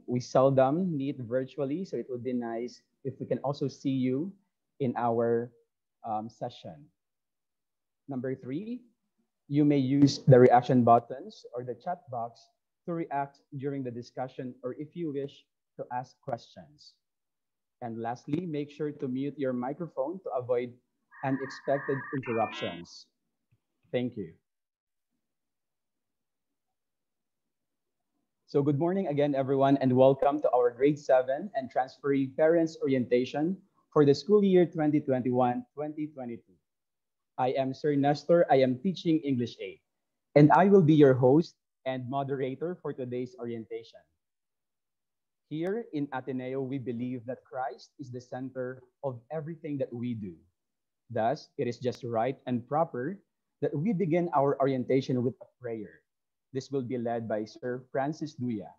We seldom meet virtually, so it would be nice if we can also see you in our session. Number 3, you may use the reaction buttons or the chat box to react during the discussion or if you wish to ask questions. And lastly, make sure to mute your microphone to avoid unexpected interruptions. Thank you. So good morning again, everyone, and welcome to our Grade 7 and Transferee Parents Orientation for the school year 2021-2022. I am Sir Nestor. I am teaching English 8, and I will be your host and moderator for today's orientation. Here in Ateneo, we believe that Christ is the center of everything that we do. Thus, it is just right and proper that we begin our orientation with a prayer. This will be led by Sir Francis Duya.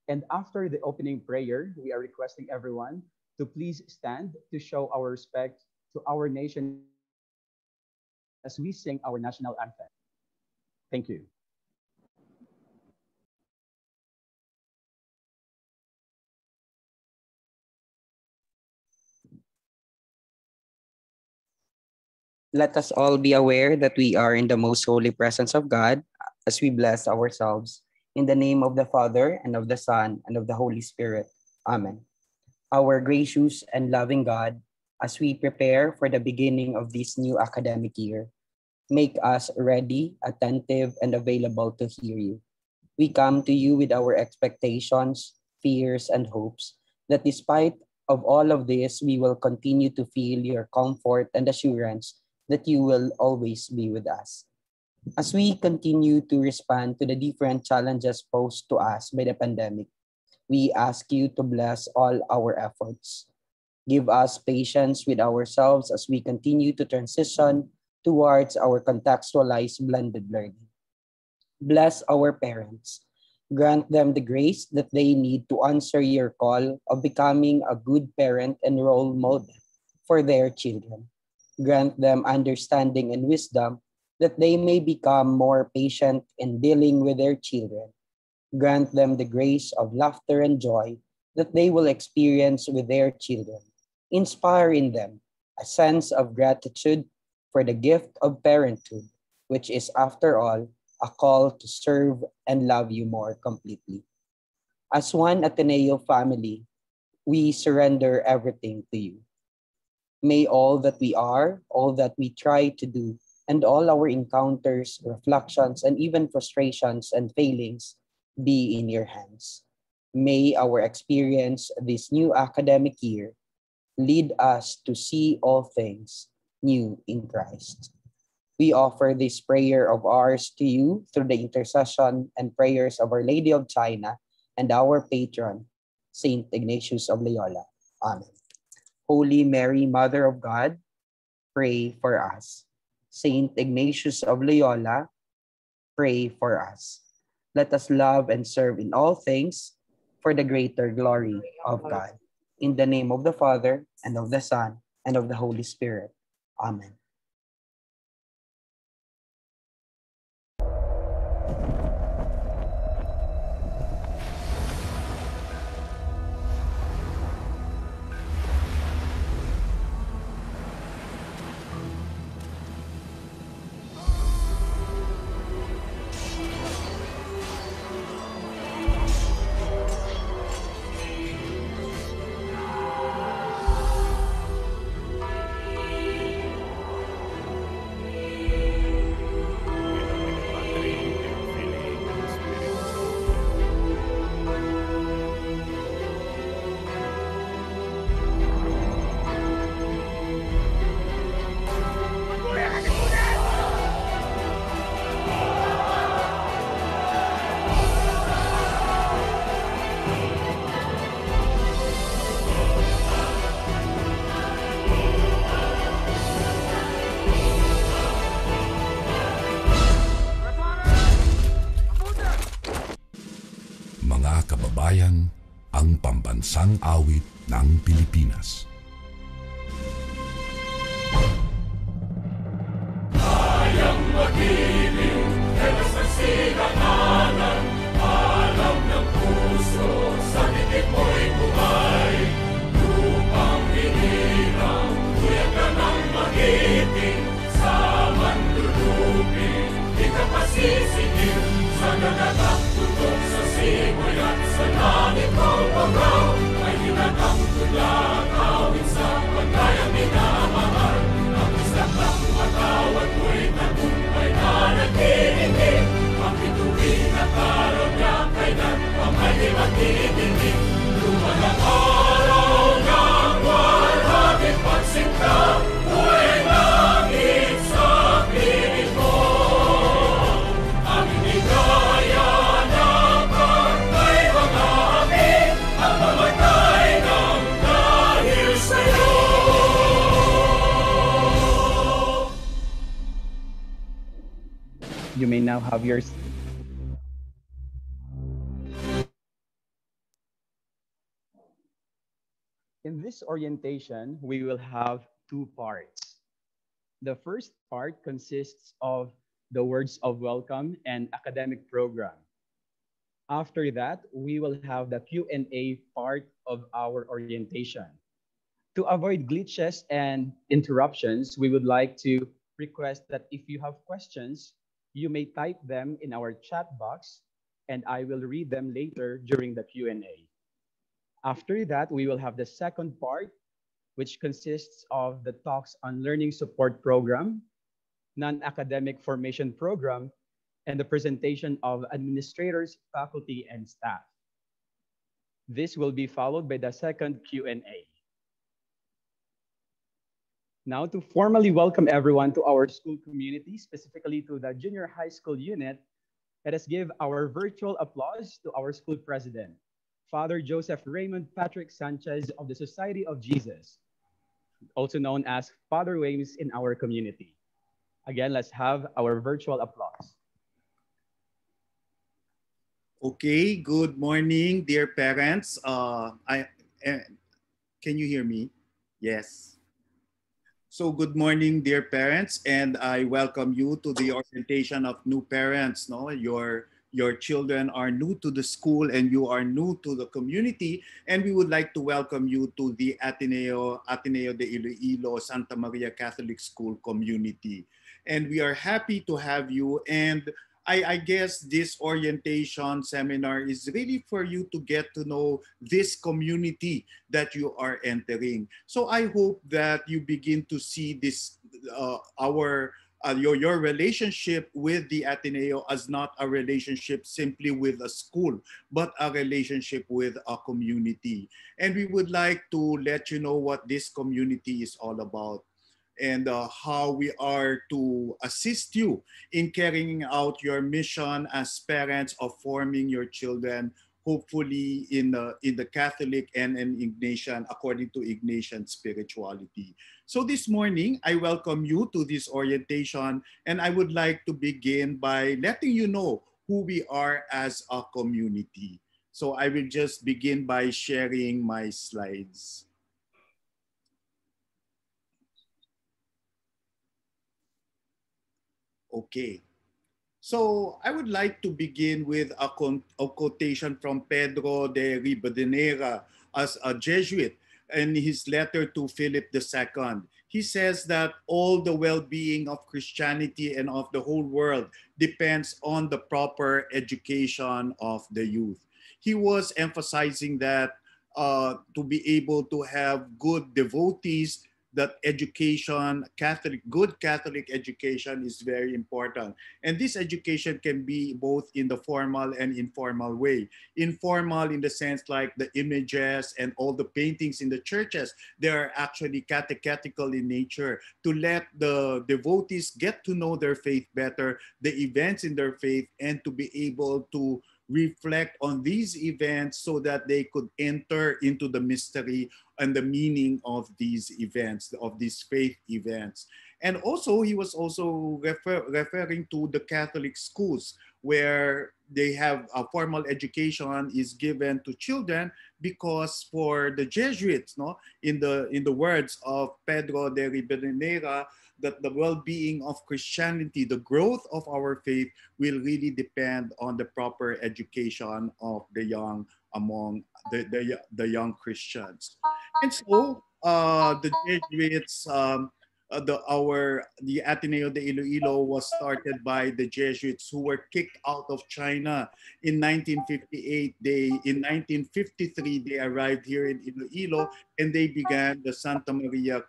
And after the opening prayer, we are requesting everyone to please stand to show our respect to our nation as we sing our national anthem. Thank you. Let us all be aware that we are in the most holy presence of God as we bless ourselves. In the name of the Father, and of the Son, and of the Holy Spirit. Amen. Our gracious and loving God, as we prepare for the beginning of this new academic year, make us ready, attentive, and available to hear you. We come to you with our expectations, fears, and hopes that despite of all of this, we will continue to feel your comfort and assurance that you will always be with us. As we continue to respond to the different challenges posed to us by the pandemic, we ask you to bless all our efforts. Give us patience with ourselves as we continue to transition towards our contextualized blended learning. Bless our parents. Grant them the grace that they need to answer your call of becoming a good parent and role model for their children. Grant them understanding and wisdom that they may become more patient in dealing with their children. Grant them the grace of laughter and joy that they will experience with their children. Inspire in them a sense of gratitude for the gift of parenthood, which is, after all, a call to serve and love you more completely. As one Ateneo family, we surrender everything to you. May all that we are, all that we try to do, and all our encounters, reflections, and even frustrations and failings be in your hands. May our experience this new academic year lead us to see all things new in Christ. We offer this prayer of ours to you through the intercession and prayers of Our Lady of China and our patron, Saint Ignatius of Loyola. Amen. Holy Mary, Mother of God, pray for us. Saint Ignatius of Loyola, pray for us. Let us love and serve in all things for the greater glory of God. In the name of the Father, and of the Son, and of the Holy Spirit. Amen. Kababayan, ang pambansang awit ng Pilipinas. Kayang mag-ibig, kelos ng silanganan, alam ng puso. You may now have your... In this orientation, we will have two parts. The first part consists of the words of welcome and academic program. After that, we will have the Q&A part of our orientation. To avoid glitches and interruptions, we would like to request that if you have questions, you may type them in our chat box and I will read them later during the Q&A. After that, we will have the second part, which consists of the talks on learning support program, non-academic formation program, and the presentation of administrators, faculty, and staff. This will be followed by the second Q&A. Now, to formally welcome everyone to our school community, specifically to the junior high school unit, let us give our virtual applause to our school president, Father Joseph Raymond Patrick Sanchez of the Society of Jesus, also known as Father Wames in our community. Again, let's have our virtual applause. Okay, good morning, dear parents. Can you hear me? Yes. So good morning, dear parents, and I welcome you to the orientation of new parents. No, your children are new to the school and you are new to the community, and we would like to welcome you to the Ateneo de Iloilo Santa Maria Catholic School community. And we are happy to have you, and I guess this orientation seminar is really for you to get to know this community that you are entering. So I hope that you begin to see this, your relationship with the Ateneo as not a relationship simply with a school, but a relationship with a community. And we would like to let you know what this community is all about, and how we are to assist you in carrying out your mission as parents of forming your children, hopefully in the Catholic and in Ignatian, according to Ignatian spirituality. So this morning, I welcome you to this orientation, and I would like to begin by letting you know who we are as a community. So I will just begin by sharing my slides. Okay, so I would like to begin with a quotation from Pedro de Ribadenera as a Jesuit in his letter to Philip II. He says that all the well-being of Christianity and of the whole world depends on the proper education of the youth. He was emphasizing that to be able to have good devotees, that education, good Catholic education is very important. And this education can be both in the formal and informal way. Informal in the sense like the images and all the paintings in the churches, they are actually catechetical in nature to let the devotees get to know their faith better, the events in their faith, and to be able to reflect on these events so that they could enter into the mystery and the meaning of these events, of these faith events. And also, he was also referring to the Catholic schools where they have a formal education is given to children, because for the Jesuits, no, in the words of Pedro de Ribadenera, that the well-being of Christianity, the growth of our faith will really depend on the proper education of the young among the young Christians. And so the Jesuits, the Ateneo de Iloilo was started by the Jesuits who were kicked out of China in 1958. In 1953 they arrived here in Iloilo and they began the Santa Maria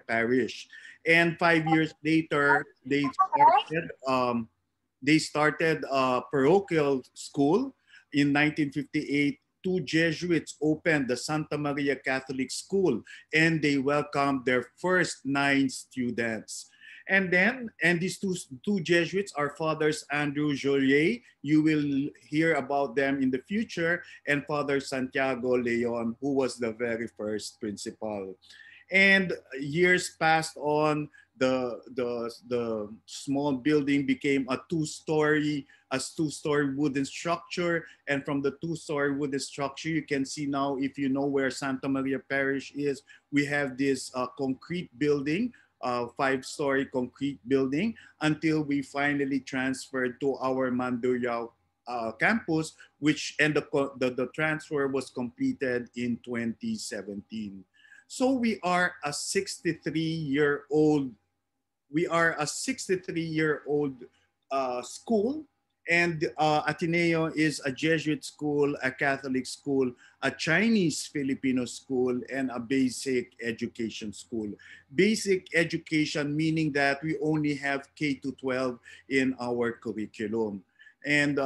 Parish. And 5 years later they started a parochial school In 1958, two Jesuits opened the Santa Maria Catholic School, and they welcomed their first 9 students. And these two Jesuits are Fathers Andrew Joliet, you will hear about them in the future, and Father Santiago Leon, who was the very first principal. And years passed on, the small building became a two-story wooden structure. And from the two-story wooden structure, you can see now, if you know where Santa Maria Parish is, we have this concrete building, 5-story concrete building, until we finally transferred to our Mandurriao campus, the transfer was completed in 2017. So we are a 63-year-old school, and Ateneo is a Jesuit school, a Catholic school, a Chinese Filipino school, and a basic education school. Basic education meaning that we only have K to 12 in our curriculum. And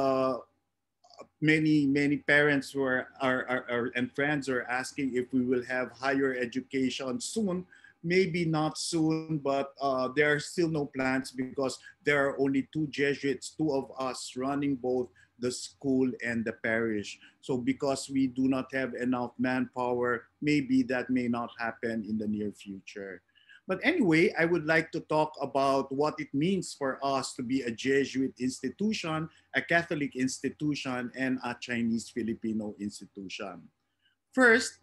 many parents and friends are asking if we will have higher education soon. Maybe not soon, but there are still no plans because there are only two Jesuits, two of us running both the school and the parish. So because we do not have enough manpower, maybe that may not happen in the near future. But anyway, I would like to talk about what it means for us to be a Jesuit institution, a Catholic institution, and a Chinese Filipino institution. First,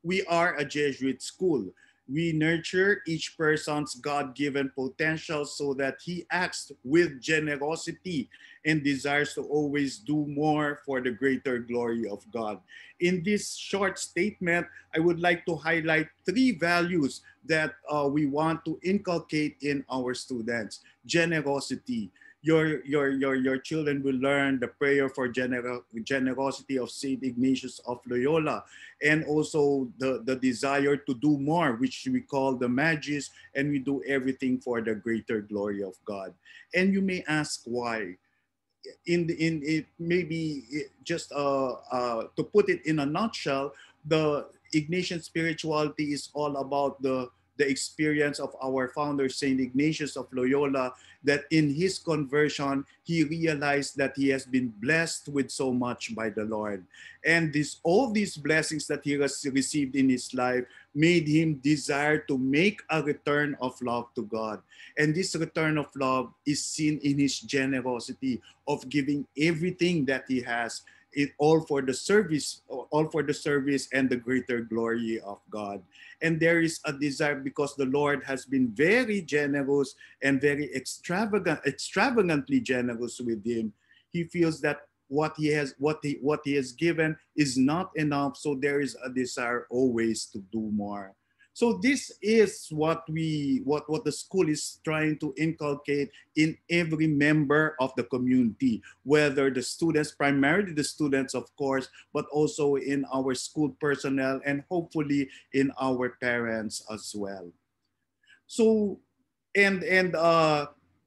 we are a Jesuit school. We nurture each person's God-given potential so that he acts with generosity and desires to always do more for the greater glory of God. In this short statement, I would like to highlight 3 values that we want to inculcate in our students. Generosity. Your children will learn the prayer for generosity of Saint Ignatius of Loyola, and also the desire to do more, which we call the magis, and we do everything for the greater glory of God. And you may ask why. To put it in a nutshell, the Ignatian spirituality is all about the experience of our founder, Saint Ignatius of Loyola, that in his conversion, he realized that he has been blessed with so much by the Lord. And all these blessings that he has received in his life made him desire to make a return of love to God. And this return of love is seen in his generosity of giving everything that he has, all for the service and the greater glory of God. And there is a desire, because the Lord has been very generous and very extravagantly generous with him. He feels that what he has given is not enough, so there is a desire always to do more. So this is what the school is trying to inculcate in every member of the community, whether the students, primarily the students, of course, but also in our school personnel and hopefully in our parents as well. So,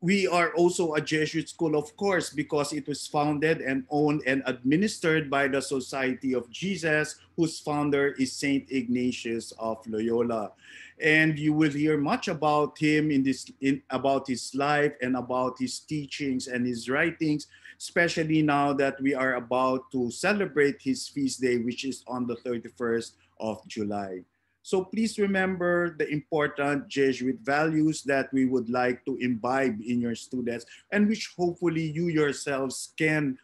we are also a Jesuit school, of course, because it was founded and owned and administered by the Society of Jesus, whose founder is Saint Ignatius of Loyola. And you will hear much about him about his life and about his teachings and his writings, especially now that we are about to celebrate his feast day, which is on the 31st of July. So please remember the important Jesuit values that we would like to imbibe in your students, and which hopefully you yourselves can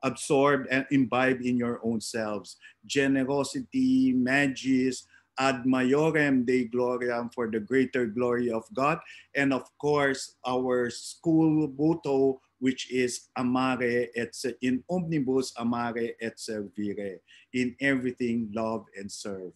absorb and imbibe in your own selves. Generosity, magis, ad maiorem Dei gloriam, for the greater glory of God, and of course our school motto, which is amare et in omnibus amare et servire, in everything love and serve.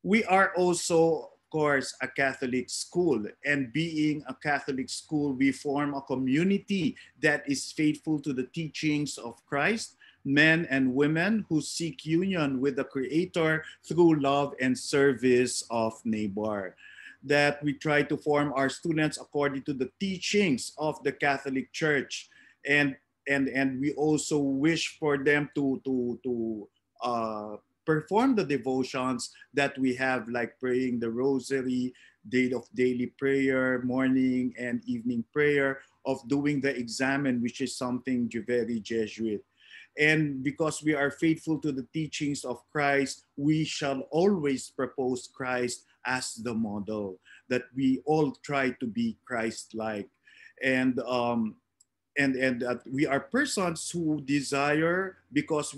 We are also, of course, a Catholic school, and being a Catholic school, we form a community that is faithful to the teachings of Christ, men and women who seek union with the Creator through love and service of neighbor. That we try to form our students according to the teachings of the Catholic Church, and and we also wish for them to perform the devotions that we have, like praying the rosary, day of daily prayer, morning and evening prayer, of doing the examen, which is something very Jesuit. And because we are faithful to the teachings of Christ, we shall always propose Christ as the model, that we all try to be Christ-like. And we are persons who desire, because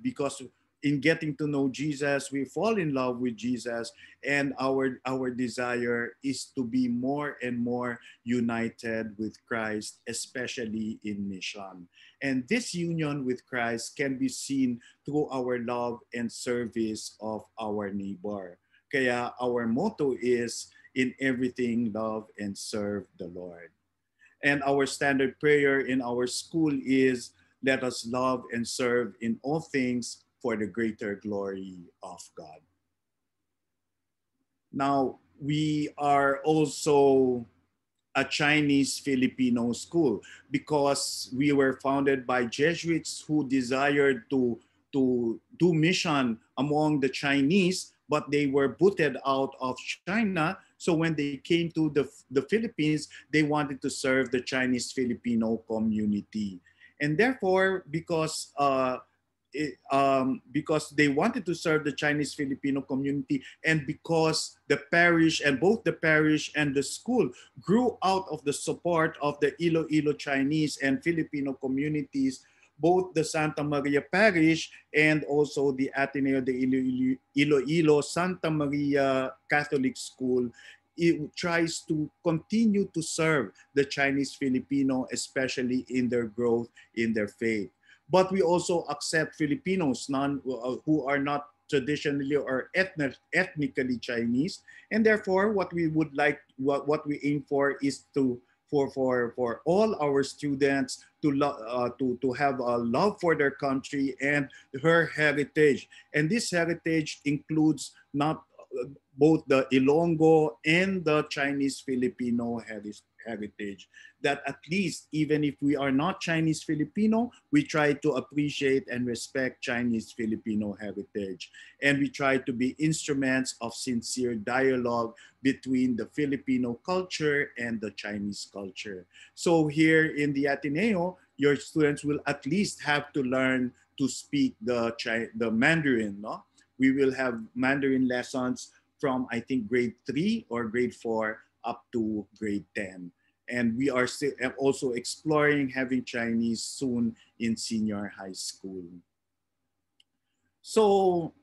because in getting to know Jesus, we fall in love with Jesus, and our desire is to be more and more united with Christ, especially in mission. And this union with Christ can be seen through our love and service of our neighbor. Kaya our motto is, in everything love and serve the Lord. And our standard prayer in our school is, let us love and serve in all things for the greater glory of God. Now, we are also a Chinese Filipino school because we were founded by Jesuits who desired to do mission among the Chinese, but they were booted out of China. So when they came to the Philippines, they wanted to serve the Chinese Filipino community. And therefore, because they wanted to serve the Chinese Filipino community, and because the parish, and both the parish and the school grew out of the support of the Iloilo Chinese and Filipino communities, both the Santa Maria Parish and also the Ateneo de Iloilo Santa Maria Catholic School, it tries to continue to serve the Chinese Filipino, especially in their growth in their faith. But we also accept Filipinos who are not traditionally or ethnically Chinese, and therefore what we would like, what we aim for is for all our students to have a love for their country and her heritage. And this heritage includes not both the Ilonggo and the Chinese Filipino heritage. That at least, even if we are not Chinese Filipino, we try to appreciate and respect Chinese Filipino heritage. And we try to be instruments of sincere dialogue between the Filipino culture and the Chinese culture. So here in the Ateneo, your students will at least have to learn to speak the Mandarin. No? We will have Mandarin lessons from, I think, grade 3 or grade 4 up to grade 10. And we are still also exploring having Chinese soon in senior high school. So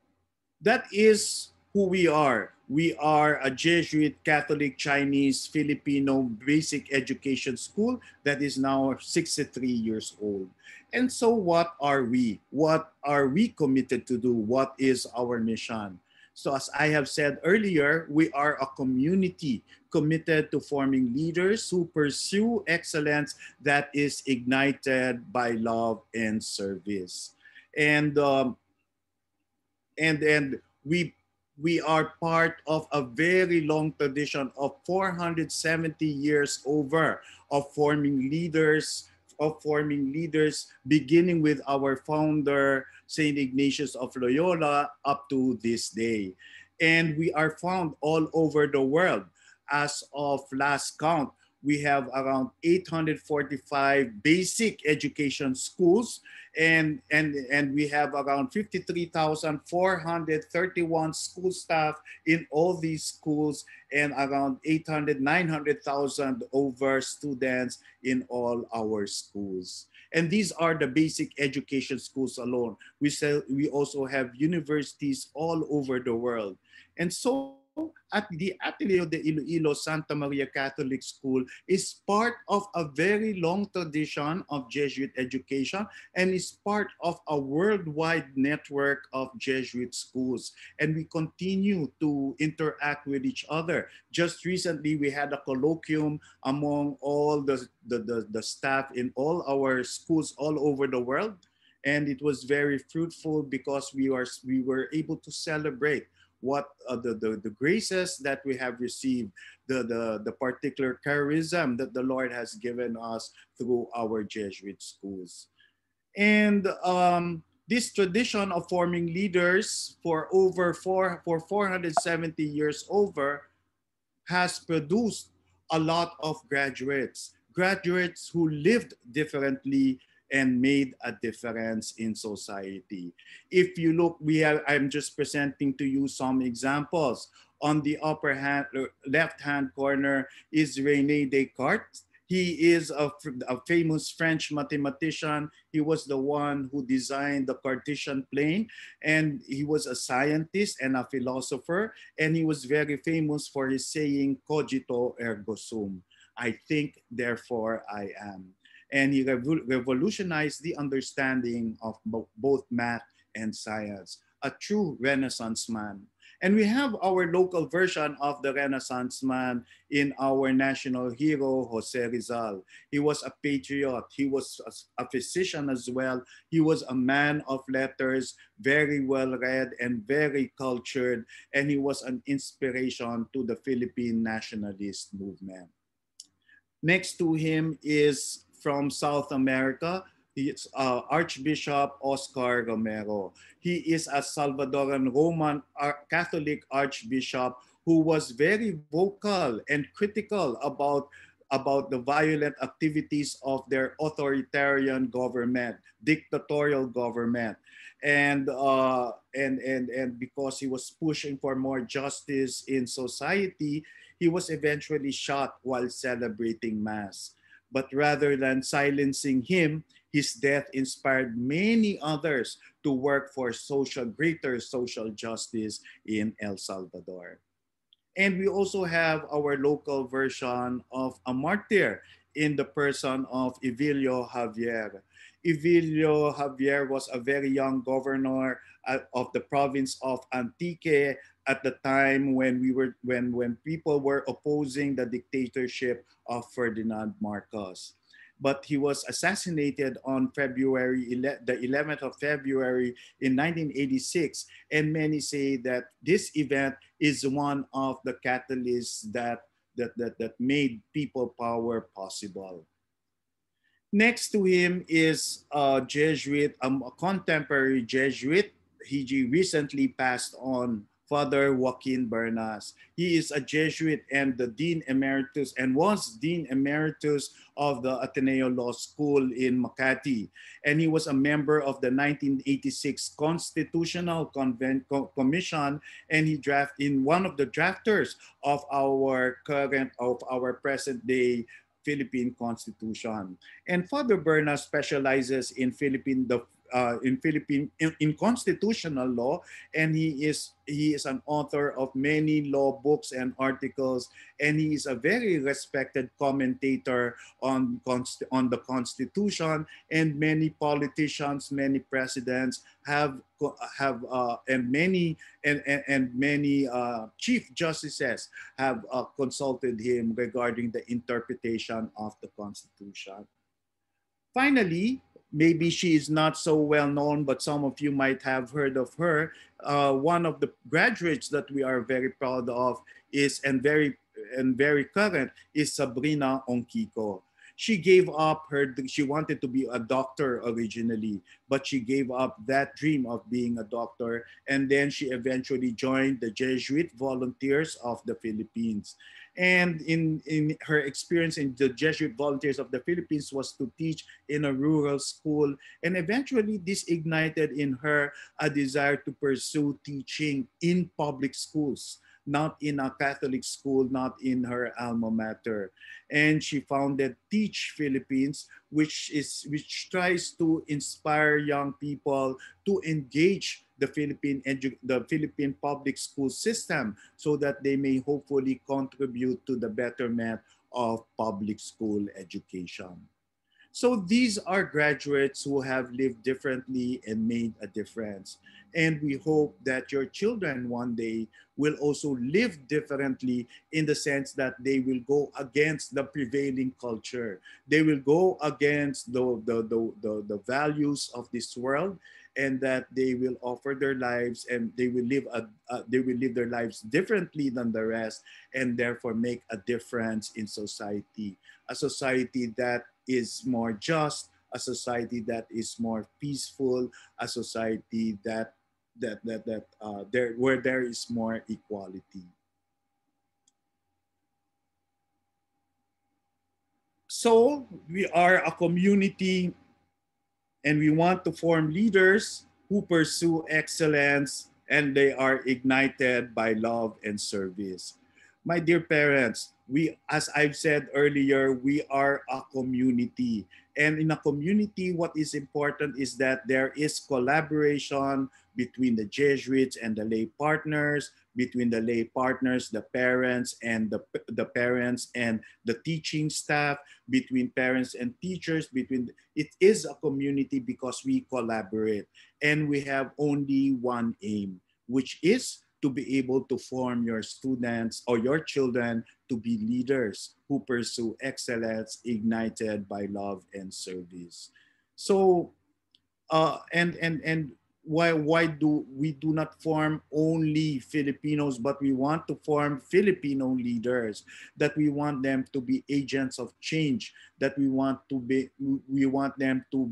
that is who we are. We are a Jesuit Catholic Chinese Filipino basic education school that is now 63 years old. And so what are we? What are we committed to do? What is our mission? So as I have said earlier, we are a community committed to forming leaders who pursue excellence that is ignited by love and service. And we are part of a very long tradition of 470 years over of forming leaders, beginning with our founder, St. Ignatius of Loyola, up to this day. And we are found all over the world. As of last count, we have around 845 basic education schools, and we have around 53,431 school staff in all these schools, and around 900,000 over students in all our schools. And these are the basic education schools alone. We also have universities all over the world. And so at the Ateneo de Iloilo Santa Maria Catholic School is part of a very long tradition of Jesuit education and is part of a worldwide network of Jesuit schools. And we continue to interact with each other. Just recently, we had a colloquium among all the staff in all our schools all over the world. And it was very fruitful because we were able to celebrate what the graces that we have received, the particular charism that the Lord has given us through our Jesuit schools. And this tradition of forming leaders for over 470 years over has produced a lot of graduates who lived differently and made a difference in society. If you look, I'm just presenting to you some examples. On the upper hand, left hand corner is Rene Descartes. He is a famous French mathematician. He was the one who designed the Cartesian plane, and he was a scientist and a philosopher, and he was very famous for his saying, cogito ergo sum. I think, therefore I am. And he revolutionized the understanding of both math and science, a true Renaissance man. And we have our local version of the Renaissance man in our national hero, Jose Rizal. He was a patriot. He was a physician as well. He was a man of letters, very well read and very cultured. And he was an inspiration to the Philippine nationalist movement. Next to him is from South America. It's Archbishop Oscar Romero. He is a Salvadoran Roman Catholic Archbishop who was very vocal and critical about the violent activities of their authoritarian government, dictatorial government. And because he was pushing for more justice in society, he was eventually shot while celebrating Mass. But rather than silencing him, his death inspired many others to work for greater social justice in El Salvador. And we also have our local version of a martyr in the person of Evilio Javier. Evilio Javier was a very young governor of the province of Antique at the time when people were opposing the dictatorship of Ferdinand Marcos. But he was assassinated on the 11th of February in 1986. And many say that this event is one of the catalysts that made people power possible. Next to him is a Jesuit, a contemporary Jesuit. He recently passed on, Father Joaquin Bernas. He is a Jesuit and the Dean Emeritus, and was Dean Emeritus of the Ateneo Law School in Makati. And he was a member of the 1986 Constitutional Commission, and he in one of the drafters of our present day Philippine Constitution. And Father Bernas specializes in constitutional law, and he is an author of many law books and articles, and he is a very respected commentator on the Constitution, and many politicians, many presidents and many chief justices have consulted him regarding the interpretation of the Constitution. Finally, maybe she is not so well known, but some of you might have heard of her. One of the graduates that we are very proud of is and very current is Sabrina Onquico. She she wanted to be a doctor originally, but she gave up that dream of being a doctor. And then she eventually joined the Jesuit Volunteers of the Philippines. And in her experience in the Jesuit Volunteers of the Philippines was to teach in a rural school. And eventually this ignited in her a desire to pursue teaching in public schools, not in a Catholic school, not in her alma mater. And she founded Teach Philippines, which tries to inspire young people to engage the Philippine public school system so that they may hopefully contribute to the betterment of public school education. So these are graduates who have lived differently and made a difference. And we hope that your children one day will also live differently in the sense that they will go against the prevailing culture. They will go against the values of this world, and that they will offer their lives, and they will live their lives differently than the rest, and therefore make a difference in society. A society that is more just, a society that is more peaceful, a society where there is more equality. So we are a community, and we want to form leaders who pursue excellence, and they are ignited by love and service. My dear parents, as I've said earlier, we are a community. And in a community, what is important is that there is collaboration between the Jesuits and the lay partners, between the lay partners, the parents, and the parents and the teaching staff, between parents and teachers, it is a community because we collaborate, and we have only one aim, which is to be able to form your students or your children to be leaders who pursue excellence ignited by love and service. So, and why do we do not form only Filipinos, but we want to form Filipino leaders, that we want them to be agents of change, that we want them to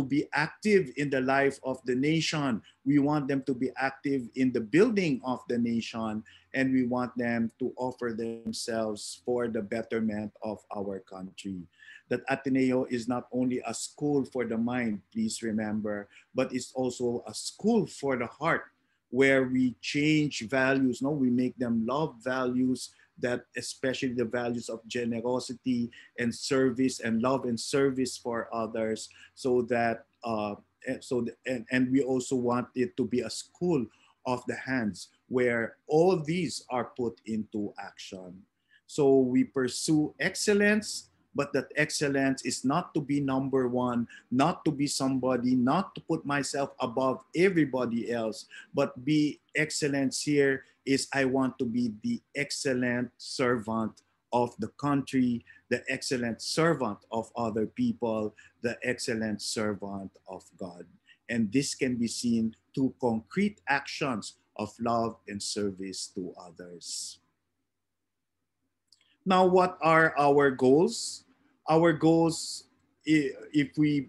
be active in the life of the nation. We want them to be active in the building of the nation, and we want them to offer themselves for the betterment of our country. That Ateneo is not only a school for the mind, please remember, but it's also a school for the heart, where we change values. No, we make them love values, that especially the values of generosity and service and love and service for others, so that and we also want it to be a school of the hands, where all these are put into action. So we pursue excellence, but that excellence is not to be number one, not to be somebody, not to put myself above everybody else, but be excellence here is I want to be the excellent servant of the country, the excellent servant of other people, the excellent servant of God. And this can be seen through concrete actions of love and service to others. Now, what are our goals? Our goals, if we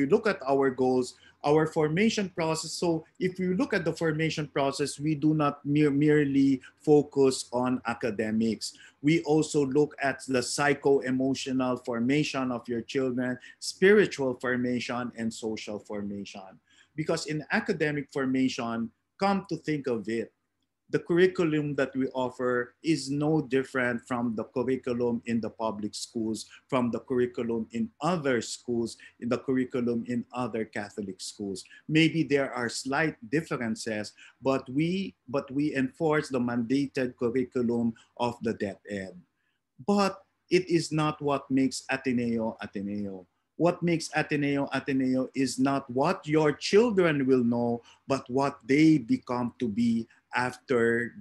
look at our goals, our formation process. So, if you look at the formation process, we do not merely focus on academics. We also look at the psycho-emotional formation of your children, spiritual formation, and social formation. Because in academic formation, come to think of it, the curriculum that we offer is no different from the curriculum in the public schools, from the curriculum in other schools, in the curriculum in other Catholic schools. Maybe there are slight differences, but we enforce the mandated curriculum of the DepEd. But it is not what makes Ateneo Ateneo. What makes Ateneo Ateneo is not what your children will know, but what they become to be after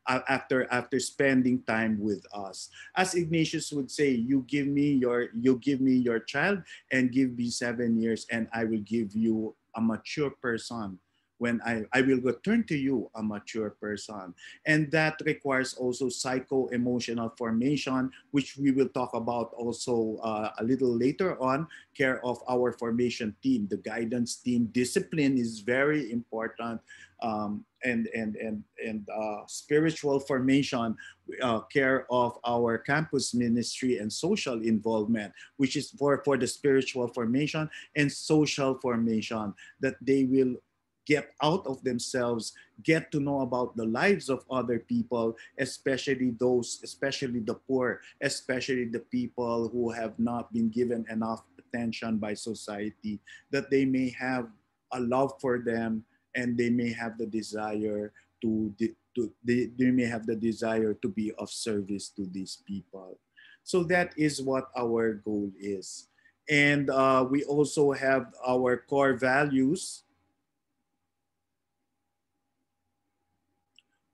after spending time with us. As Ignatius would say, you give me your child and give me 7 years, and I will give you a mature person. When I will return to you a mature person. And that requires also psycho-emotional formation, which we will talk about also a little later on, care of our formation team, the guidance team. Discipline is very important. And spiritual formation, care of our campus ministry and social involvement, which is for the spiritual formation and social formation, that they will get out of themselves, get to know about the lives of other people, especially the poor, especially the people who have not been given enough attention by society, that they may have a love for them, and they may have the desire they may have the desire to be of service to these people. So that is what our goal is. And we also have our core values.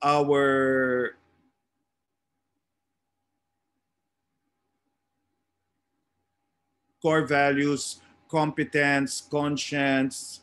Our core values: competence, conscience,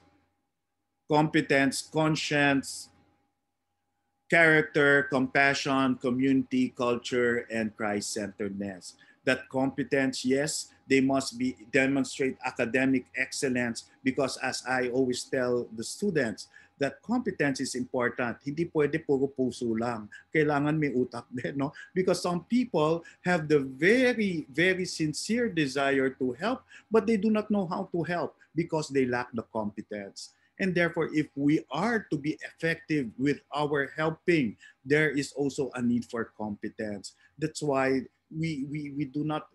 character, compassion, community, culture, and Christ-centeredness. That competence, yes, they must be demonstrate academic excellence, because as I always tell the students, that competence is important. Hindi pwede puro puso lang. Kailangan may utak din, no? Because some people have the very, very sincere desire to help, but they do not know how to help because they lack the competence. And therefore, if we are to be effective with our helping, there is also a need for competence. That's why we do not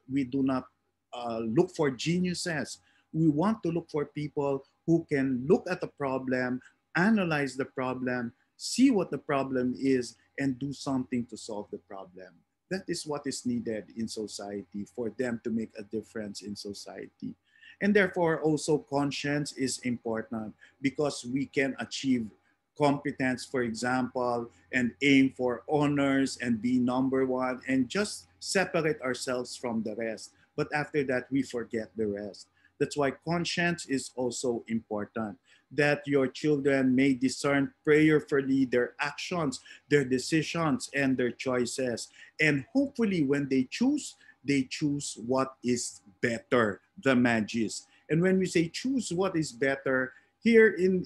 look for geniuses. We want to look for people who can look at the problem, analyze the problem, see what the problem is, and do something to solve the problem. That is what is needed in society for them to make a difference in society. And therefore, also conscience is important, because we can achieve competence, for example, and aim for honors and be number one and just separate ourselves from the rest. But after that, we forget the rest. That's why conscience is also important, that your children may discern prayerfully their actions, their decisions, and their choices. And hopefully, when they choose what is better, the magis. And when we say choose what is better, here in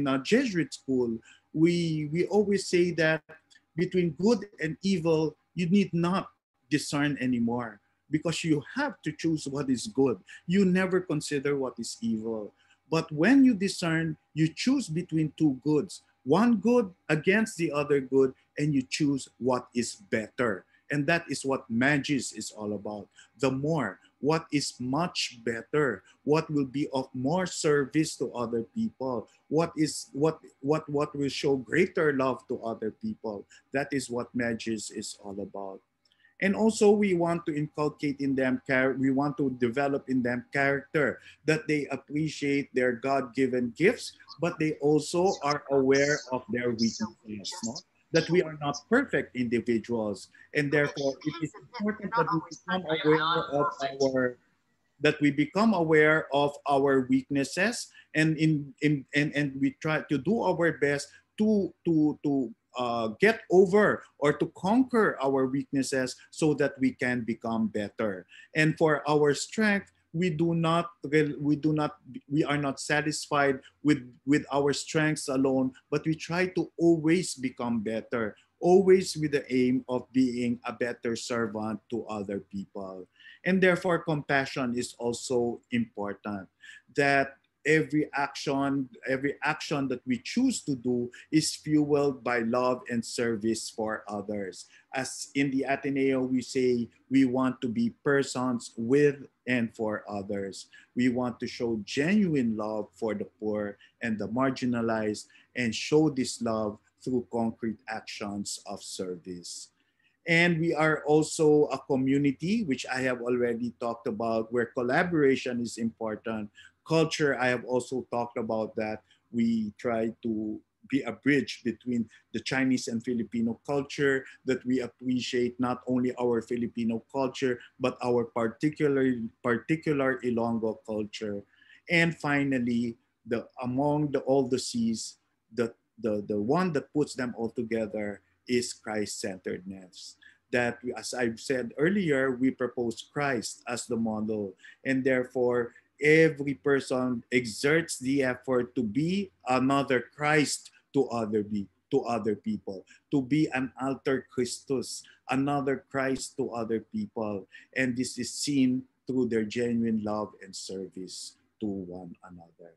a Jesuit school, we always say that between good and evil, you need not discern anymore, because you have to choose what is good. You never consider what is evil. But when you discern, you choose between two goods, one good against the other good, and you choose what is better. And that is what magis is all about. The more, what is much better, what will be of more service to other people, what will show greater love to other people. That is what magis is all about. And also we want to inculcate in them, we want to develop in them character, that they appreciate their God-given gifts, but they also are aware of their weaknesses, no? That we are not perfect individuals. And therefore it is important that we become aware of our weaknesses, and and we try to do our best to get over or to conquer our weaknesses, so that we can become better. And for our strength, we are not satisfied with our strengths alone, but we try to always become better, always with the aim of being a better servant to other people. And therefore, compassion is also important, that every action that we choose to do is fueled by love and service for others. As in the Ateneo, we say we want to be persons with and for others. We want to show genuine love for the poor and the marginalized, and show this love through concrete actions of service. And we are also a community, which I have already talked about, where collaboration is important. Culture, I have also talked about that. We try to be a bridge between the Chinese and Filipino culture, that we appreciate not only our Filipino culture, but our particular Ilonggo culture. And finally, all the C's, the one that puts them all together is Christ-centeredness. That, as I've said earlier, we propose Christ as the model, and therefore every person exerts the effort to be another Christ to other people, to be an alter Christus, another Christ to other people, and this is seen through their genuine love and service to one another.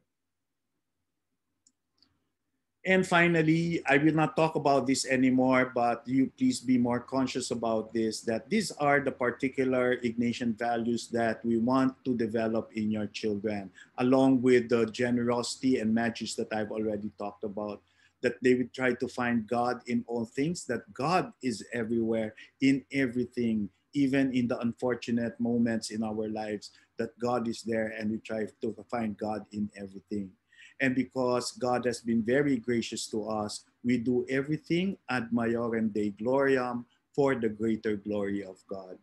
And finally, I will not talk about this anymore, but you please be more conscious about this, that these are the particular Ignatian values that we want to develop in your children, along with the generosity and magis that I've already talked about. that they would try to find God in all things, that God is everywhere, in everything, even in the unfortunate moments in our lives, that God is there, and we try to find God in everything. And because God has been very gracious to us, we do everything ad maiorem Dei gloriam, for the greater glory of God.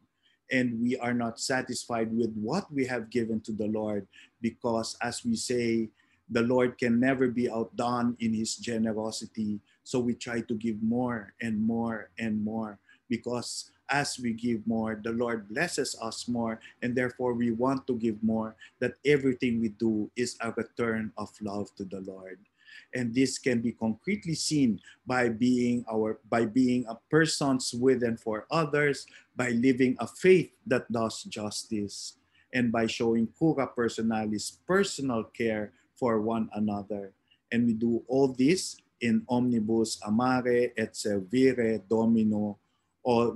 And we are not satisfied with what we have given to the Lord, because as we say, the Lord can never be outdone in his generosity. So we try to give more and more and more, because as we give more, the Lord blesses us more, and therefore we want to give more, that everything we do is a return of love to the Lord. And this can be concretely seen by being a persons with and for others, by living a faith that does justice, and by showing cura personalis, personal care for one another. And we do all this in omnibus amare et servire Domino, or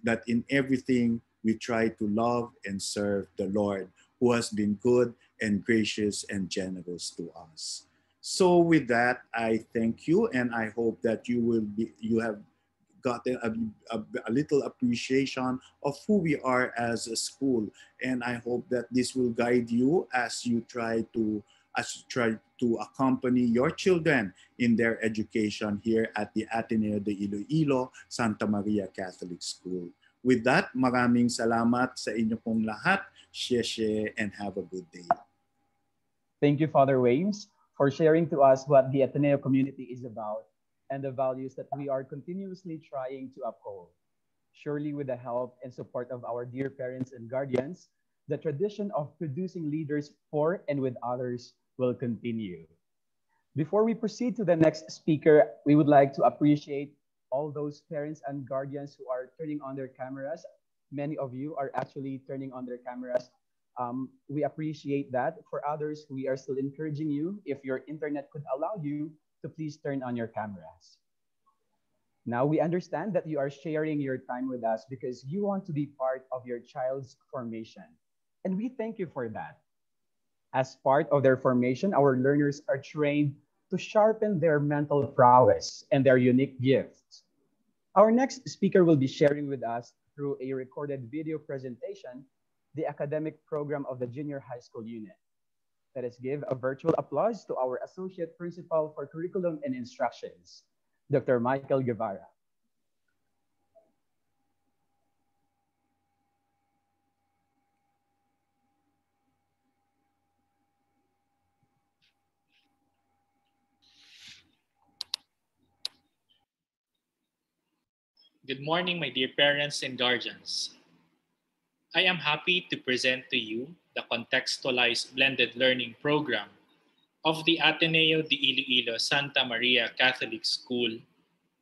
that in everything we try to love and serve the Lord, who has been good and gracious and generous to us. So with that, I thank you, and I hope that you have gotten a little appreciation of who we are as a school. And I hope that this will guide you as you try to accompany your children in their education here at the Ateneo de Iloilo Santa Maria Catholic School. With that, maraming salamat sa inyo pong lahat. Sheshe, and have a good day. Thank you, Father Wames, for sharing to us what the Ateneo community is about and the values that we are continuously trying to uphold. Surely with the help and support of our dear parents and guardians, the tradition of producing leaders for and with others will continue. Before we proceed to the next speaker, we would like to appreciate all those parents and guardians who are turning on their cameras. Many of you are actually turning on their cameras. We appreciate that. For others, we are still encouraging you, if your internet could allow you, to please turn on your cameras. Now, we understand that you are sharing your time with us because you want to be part of your child's formation. And we thank you for that. As part of their formation, our learners are trained to sharpen their mental prowess and their unique gifts. Our next speaker will be sharing with us through a recorded video presentation the academic program of the junior high school unit. Let us give a virtual applause to our Associate Principal for Curriculum and Instructions, Dr. Michael Guevara. Good morning, my dear parents and guardians. I am happy to present to you the contextualized blended learning program of the Ateneo de Iloilo Santa Maria Catholic School,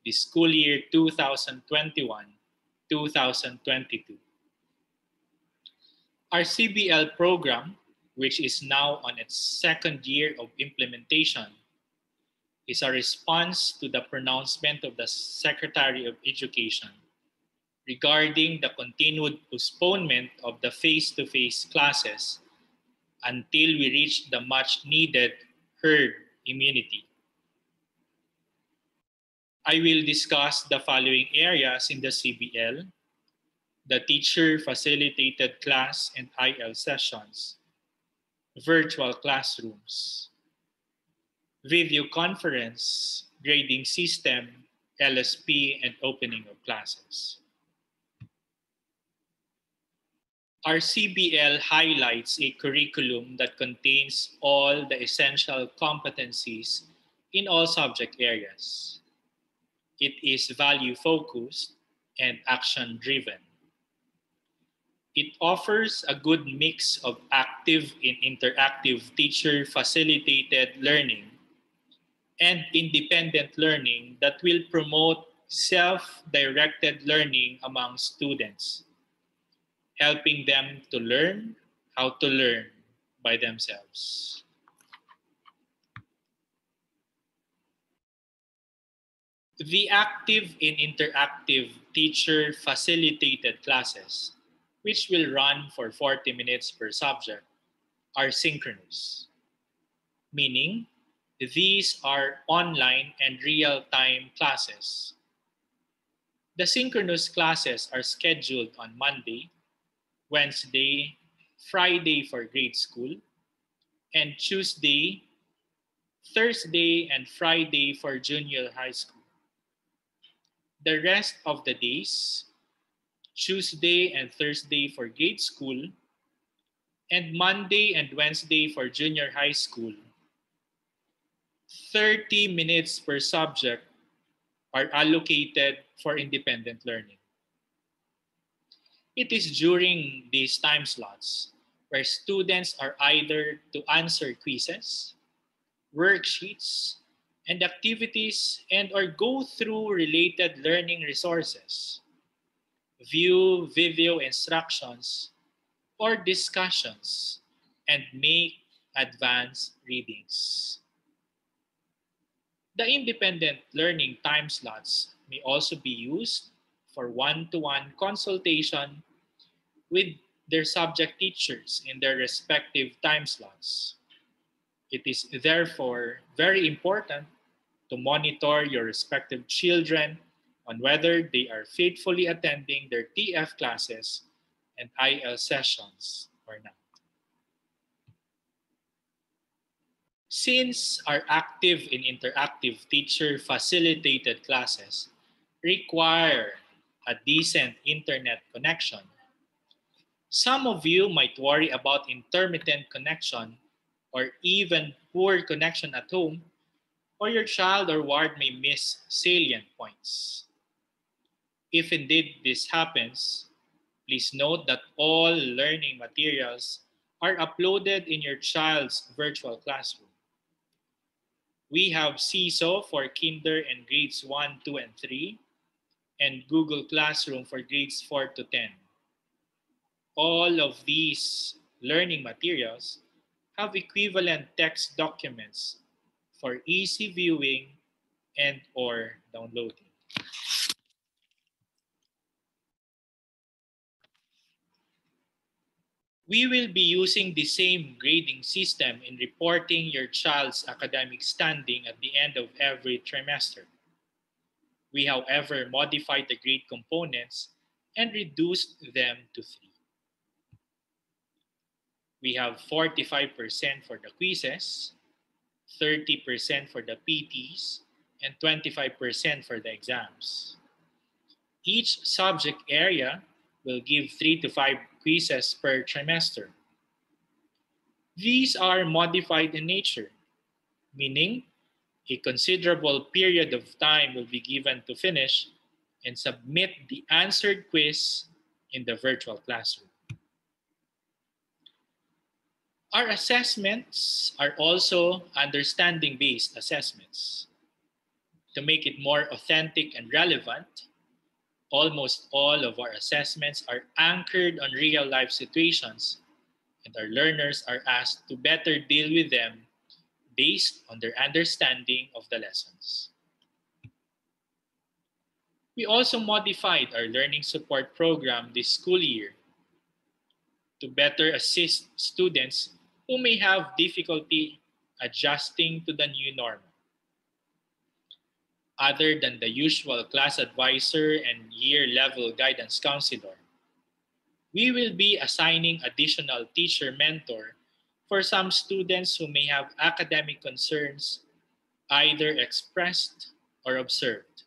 the school year 2021-2022. Our CBL program, which is now on its second year of implementation, is a response to the pronouncement of the Secretary of Education regarding the continued postponement of the face-to-face classes until we reach the much-needed herd immunity. I will discuss the following areas in the CBL: the teacher-facilitated class and IL sessions, virtual classrooms, video conference, grading system, LSP, and opening of classes. Our CBL highlights a curriculum that contains all the essential competencies in all subject areas. It is value-focused and action-driven. It offers a good mix of active and interactive teacher-facilitated learning and independent learning that will promote self-directed learning among students, helping them to learn how to learn by themselves. The active and interactive teacher-facilitated classes, which will run for 40 minutes per subject, are synchronous, meaning These are online and real-time classes. The synchronous classes are scheduled on Monday, Wednesday, Friday for grade school, and Tuesday, Thursday, and Friday for junior high school. The rest of the days, Tuesday and Thursday for grade school, and Monday and Wednesday for junior high school, 30 minutes per subject are allocated for independent learning. It is during these time slots where students are either to answer quizzes, worksheets, and activities and or go through related learning resources, view video instructions or discussions, and make advanced readings. The independent learning time slots may also be used for one-to-one consultation with their subject teachers in their respective time slots. It is therefore very important to monitor your respective children on whether they are faithfully attending their TF classes and IL sessions or not. Since our active and interactive teacher-facilitated classes require a decent internet connection, some of you might worry about intermittent connection or even poor connection at home, or your child or ward may miss salient points. If indeed this happens, please note that all learning materials are uploaded in your child's virtual classroom. We have CISO for Kinder and grades 1, 2, and 3, and Google Classroom for grades 4 to 10. All of these learning materials have equivalent text documents for easy viewing and or downloading. We will be using the same grading system in reporting your child's academic standing at the end of every trimester. We, however, modified the grade components and reduced them to 3. We have 45% for the quizzes, 30% for the PTs, and 25% for the exams. Each subject area will give 3 to 5 quizzes per trimester. These are modified in nature, meaning a considerable period of time will be given to finish and submit the answered quiz in the virtual classroom. Our assessments are also understanding-based assessments. To make it more authentic and relevant, almost all of our assessments are anchored on real-life situations, and our learners are asked to better deal with them based on their understanding of the lessons. We also modified our learning support program this school year to better assist students who may have difficulty adjusting to the new normal. Other than the usual class advisor and year-level guidance counselor, we will be assigning additional teacher mentor for some students who may have academic concerns, either expressed or observed.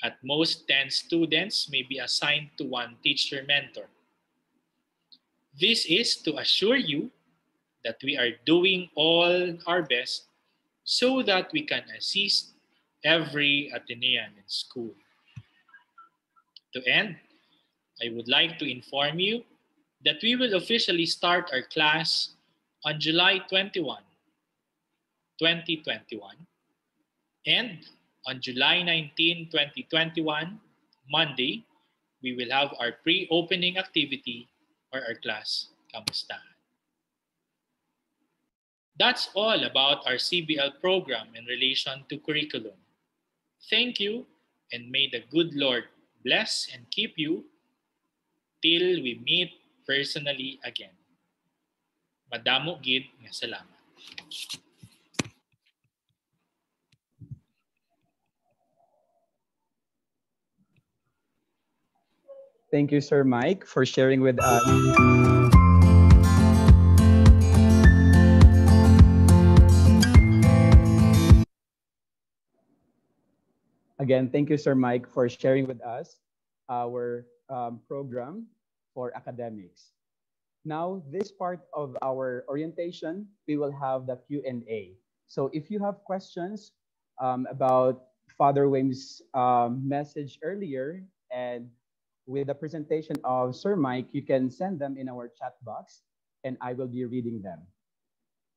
At most, 10 students may be assigned to one teacher mentor. This is to assure you that we are doing all our best so that we can assist every Atenean in school. To end, I would like to inform you that we will officially start our class on July 21, 2021, and on July 19, 2021, Monday, we will have our pre-opening activity or our class kamustahan. That's all about our CBL program in relation to curriculum. Thank you, and may the good Lord bless and keep you till we meet personally again. Madamo gid nga salamat. Thank you, Sir Mike, for sharing with us. Again, thank you, Sir Mike, for sharing with us our program for academics. Now, this part of our orientation, we will have the Q&A. So if you have questions about Father Wim's message earlier and with the presentation of Sir Mike, you can send them in our chat box and I will be reading them.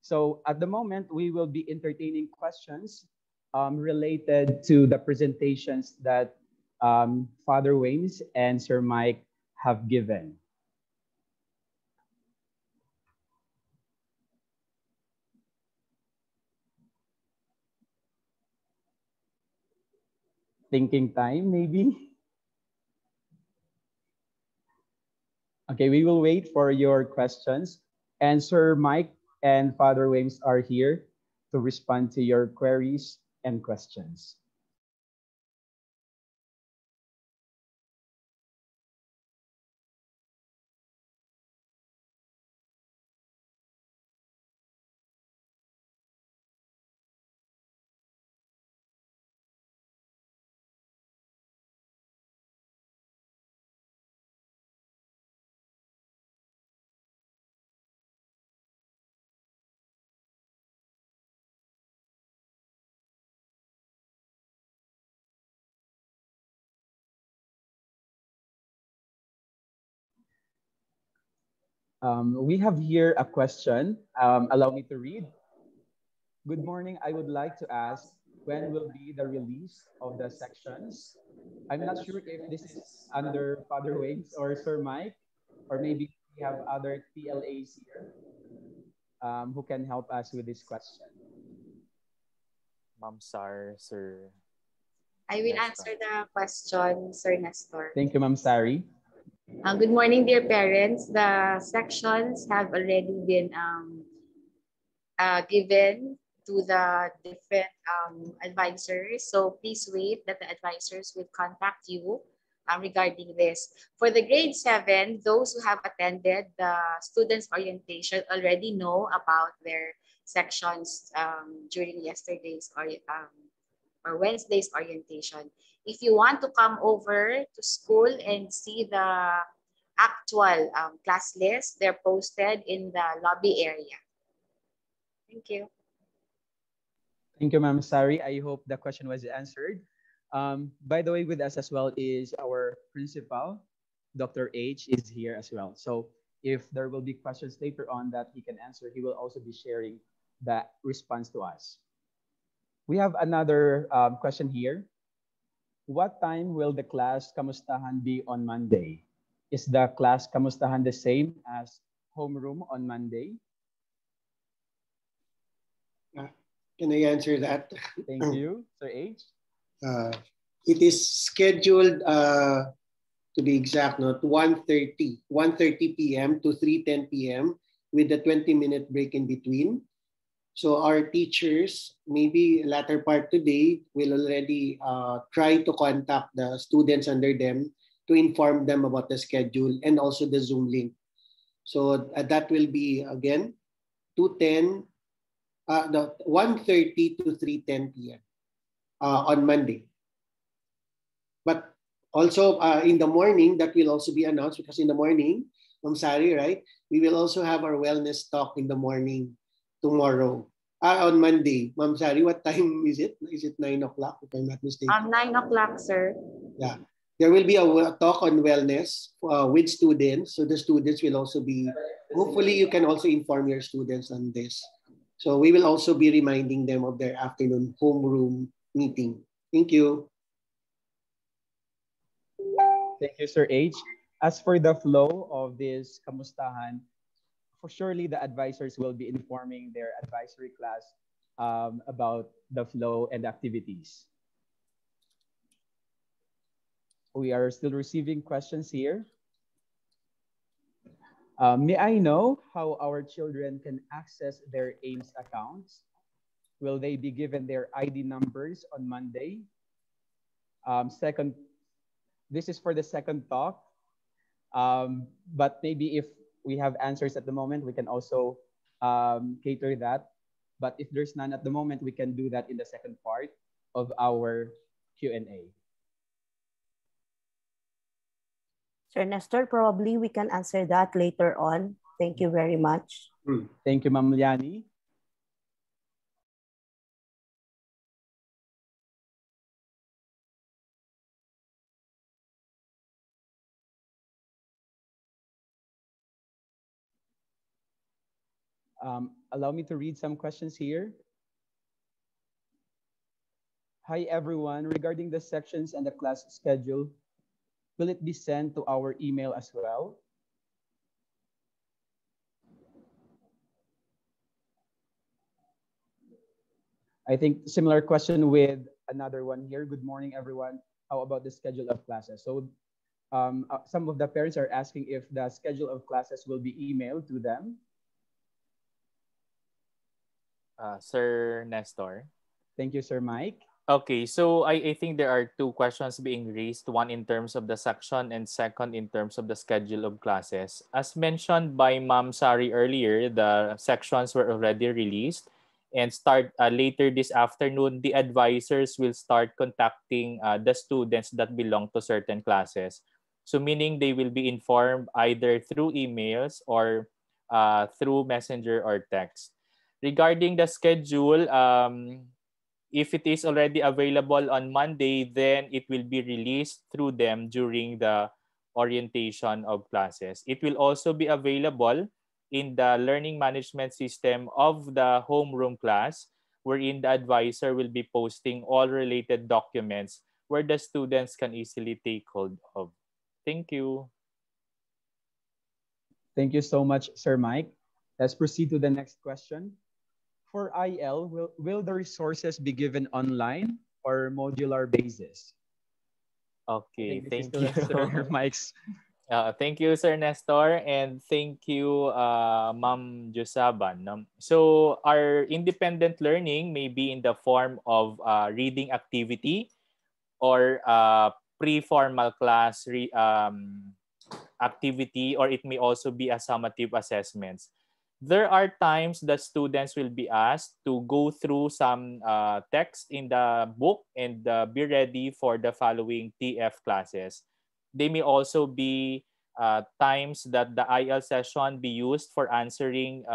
So at the moment, we will be entertaining questions related to the presentations that Father Waynes and Sir Mike have given. Thinking time, maybe? Okay, we will wait for your questions. And Sir Mike and Father Waynes are here to respond to your queries and questions. We have here a question. Allow me to read. Good morning. I would like to ask, when will be the release of the sections? I'm not sure if this is under Father Waynes or Sir Mike, or maybe we have other TLAs here who can help us with this question. Ma'am Sar, Sir. I will answer the question, Sir Nestor. Thank you, Ma'am Sari. Good morning, dear parents. The sections have already been given to the different advisors. So please wait that the advisors will contact you regarding this. For the grade 7, those who have attended the students orientation already know about their sections during yesterday's or Wednesday's orientation. If you want to come over to school and see the actual class list, they're posted in the lobby area. Thank you. Thank you, Ma'am Sari. I hope the question was answered. By the way, with us as well is our principal, Dr. H is here as well. So if there will be questions later on that he can answer, he will also be sharing that response to us. We have another question here. What time will the class Kamustahan be on Monday? Is the class Kamustahan the same as homeroom on Monday? Can I answer that? Thank you, Sir H. It is scheduled, to be exact, not 1:30 p.m. to 3:10 p.m. with a 20-minute break in between. So our teachers, maybe latter part today, will already try to contact the students under them to inform them about the schedule and also the Zoom link. So that will be, again, 1:30 to 3:10 p.m. On Monday. But also in the morning, that will also be announced because in the morning, Ma'am Sari, right? We will also have our wellness talk in the morning tomorrow. On Monday. Ma'am Sari, what time is it? Is it 9 o'clock, if I'm not mistaken? 9 o'clock, sir. Yeah. There will be a talk on wellness with students. So the students will also be, hopefully you can also inform your students on this. So we will also be reminding them of their afternoon homeroom meeting. Thank you. Thank you, Sir H. As for the flow of this Kamustahan, for surely the advisors will be informing their advisory class about the flow and activities. We are still receiving questions here. May I know how our children can access their AIMS accounts? Will they be given their ID numbers on Monday? Second, this is for the second talk. But maybe if we have answers at the moment, we can also cater that. But if there's none at the moment, we can do that in the second part of our Q&A. Sir Nestor, probably we can answer that later on. Thank you very much. Thank you, Ma'am Liani. Allow me to read some questions here. Hi, everyone. Regarding the sections and the class schedule, will it be sent to our email as well? I think similar question with another one here. Good morning, everyone. How about the schedule of classes? So some of the parents are asking if the schedule of classes will be emailed to them. Sir Nestor. Thank you, Sir Mike. Okay, so I think there are two questions being raised, one in terms of the section and second in terms of the schedule of classes. As mentioned by Ma'am Sari earlier, the sections were already released and start later this afternoon, the advisors will start contacting the students that belong to certain classes. So meaning they will be informed either through emails or through messenger or text. Regarding the schedule, if it is already available on Monday, then it will be released through them during the orientation of classes. It will also be available in the learning management system of the homeroom class, wherein the advisor will be posting all related documents where the students can easily take hold of. Thank you. Thank you so much, Sir Mike. Let's proceed to the next question. For IL, will the resources be given online or modular basis? Okay, thank you. Sir Mike's. Thank you, Sir Nestor, and thank you, Ma'am Josaban. So our independent learning may be in the form of reading activity or pre-formal class activity, or it may also be a summative assessments. There are times that students will be asked to go through some text in the book and be ready for the following TF classes. They may also be times that the IL session be used for answering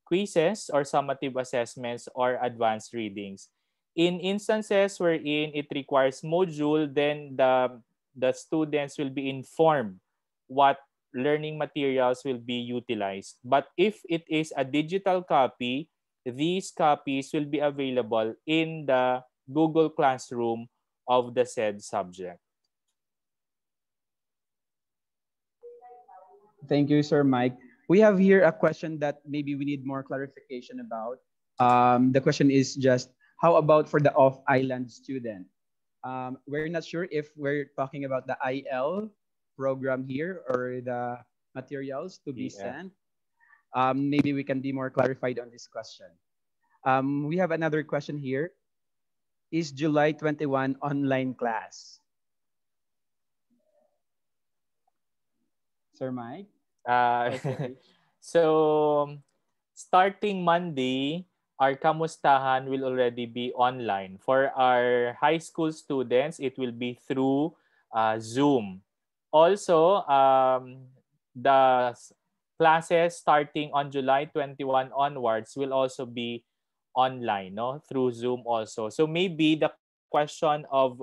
quizzes or summative assessments or advanced readings. In instances wherein it requires module, then the students will be informed what learning materials will be utilized. But if it is a digital copy, these copies will be available in the Google Classroom of the said subject. Thank you, Sir Mike. We have here a question that maybe we need more clarification about. The question is just, how about for the off-island student? We're not sure if we're talking about the IL program here or the materials to be sent. Maybe we can be more clarified on this question. We have another question here. Is July 21 online class? Sir Mike? Okay. So, starting Monday, our kamustahan will already be online. For our high school students, it will be through Zoom. Also, the classes starting on July 21 onwards will also be online, no, through Zoom also. So maybe the question of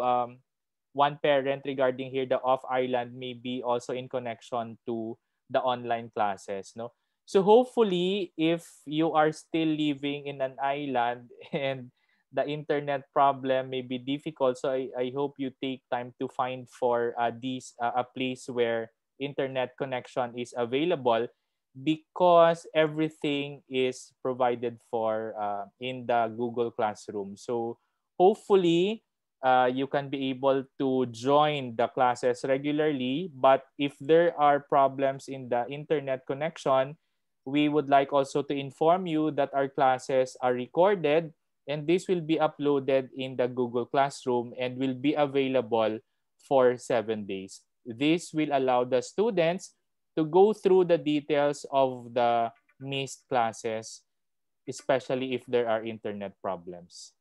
one parent regarding here the off-island may be also in connection to the online classes, no. So hopefully, if you are still living in an island and the internet problem may be difficult, so I hope you take time to find for a place where internet connection is available, because everything is provided for in the Google Classroom. So hopefully, you can be able to join the classes regularly. But if there are problems in the internet connection, we would like also to inform you that our classes are recorded, and this will be uploaded in the Google Classroom and will be available for 7 days. This will allow the students to go through the details of the missed classes, especially if there are internet problems.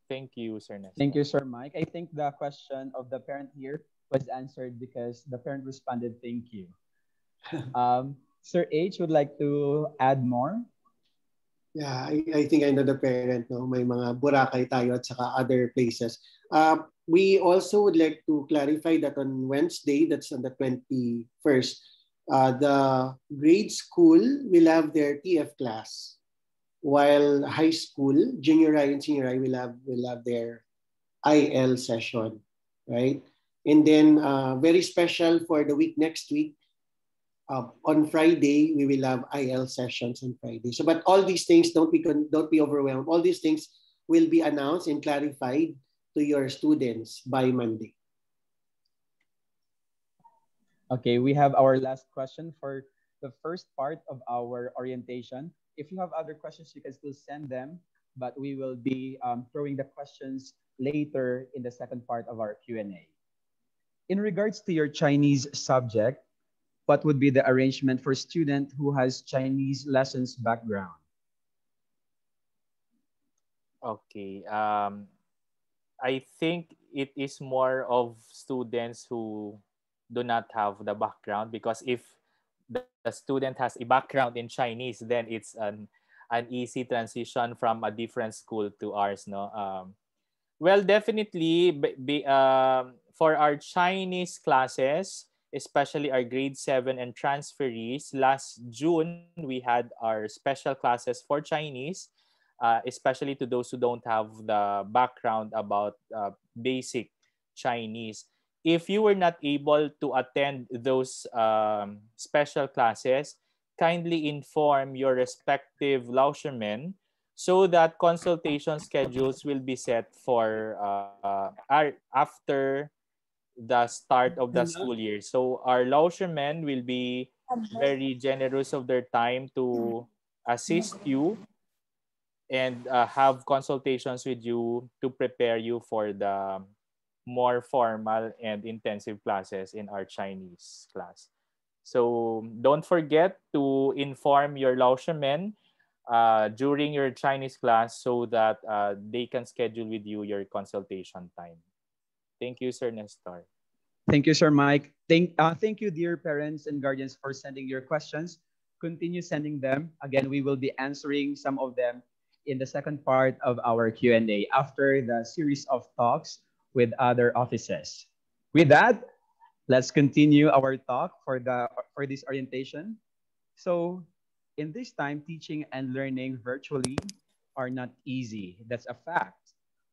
Thank you, Sir Thank Nestor. you, Sir Mike. I think the question of the parent here was answered because the parent responded, thank you. Sir H would like to add more. Yeah, I think I know the parent, no? May mga Boracay tayo at saka other places. We also would like to clarify that on Wednesday, that's on the 21st, the grade school will have their TF class, while high school, junior high and senior high will have their IL session, right? And then very special for the week next week, on Friday, we will have IL sessions on Friday. So, but all these things, don't be overwhelmed. All these things will be announced and clarified to your students by Monday. Okay, we have our last question for the first part of our orientation. If you have other questions, you can still send them, but we will be throwing the questions later in the second part of our Q&A. In regards to your Chinese subject, what would be the arrangement for a student who has Chinese lessons background? Okay. I think it is more of students who do not have the background, because if the student has a background in Chinese, then it's an easy transition from a different school to ours. No. Well, definitely for our Chinese classes, especially our grade 7 and transferees, last June we had our special classes for Chinese, especially to those who don't have the background about basic Chinese. If you were not able to attend those special classes, kindly inform your respective Laoshermen so that consultation schedules will be set for after the start of the school year. So our Laoshermen will be very generous of their time to assist you and have consultations with you to prepare you for the more formal and intensive classes in our Chinese class. So don't forget to inform your Laoshermen during your Chinese class so that they can schedule with you your consultation time. Thank you, Sir Nestor. Thank you, Sir Mike. Thank you, dear parents and guardians, for sending your questions. Continue sending them. Again, we will be answering some of them in the second part of our Q&A after the series of talks with other offices. With that, let's continue our talk for this orientation. So, in this time, teaching and learning virtually are not easy. That's a fact.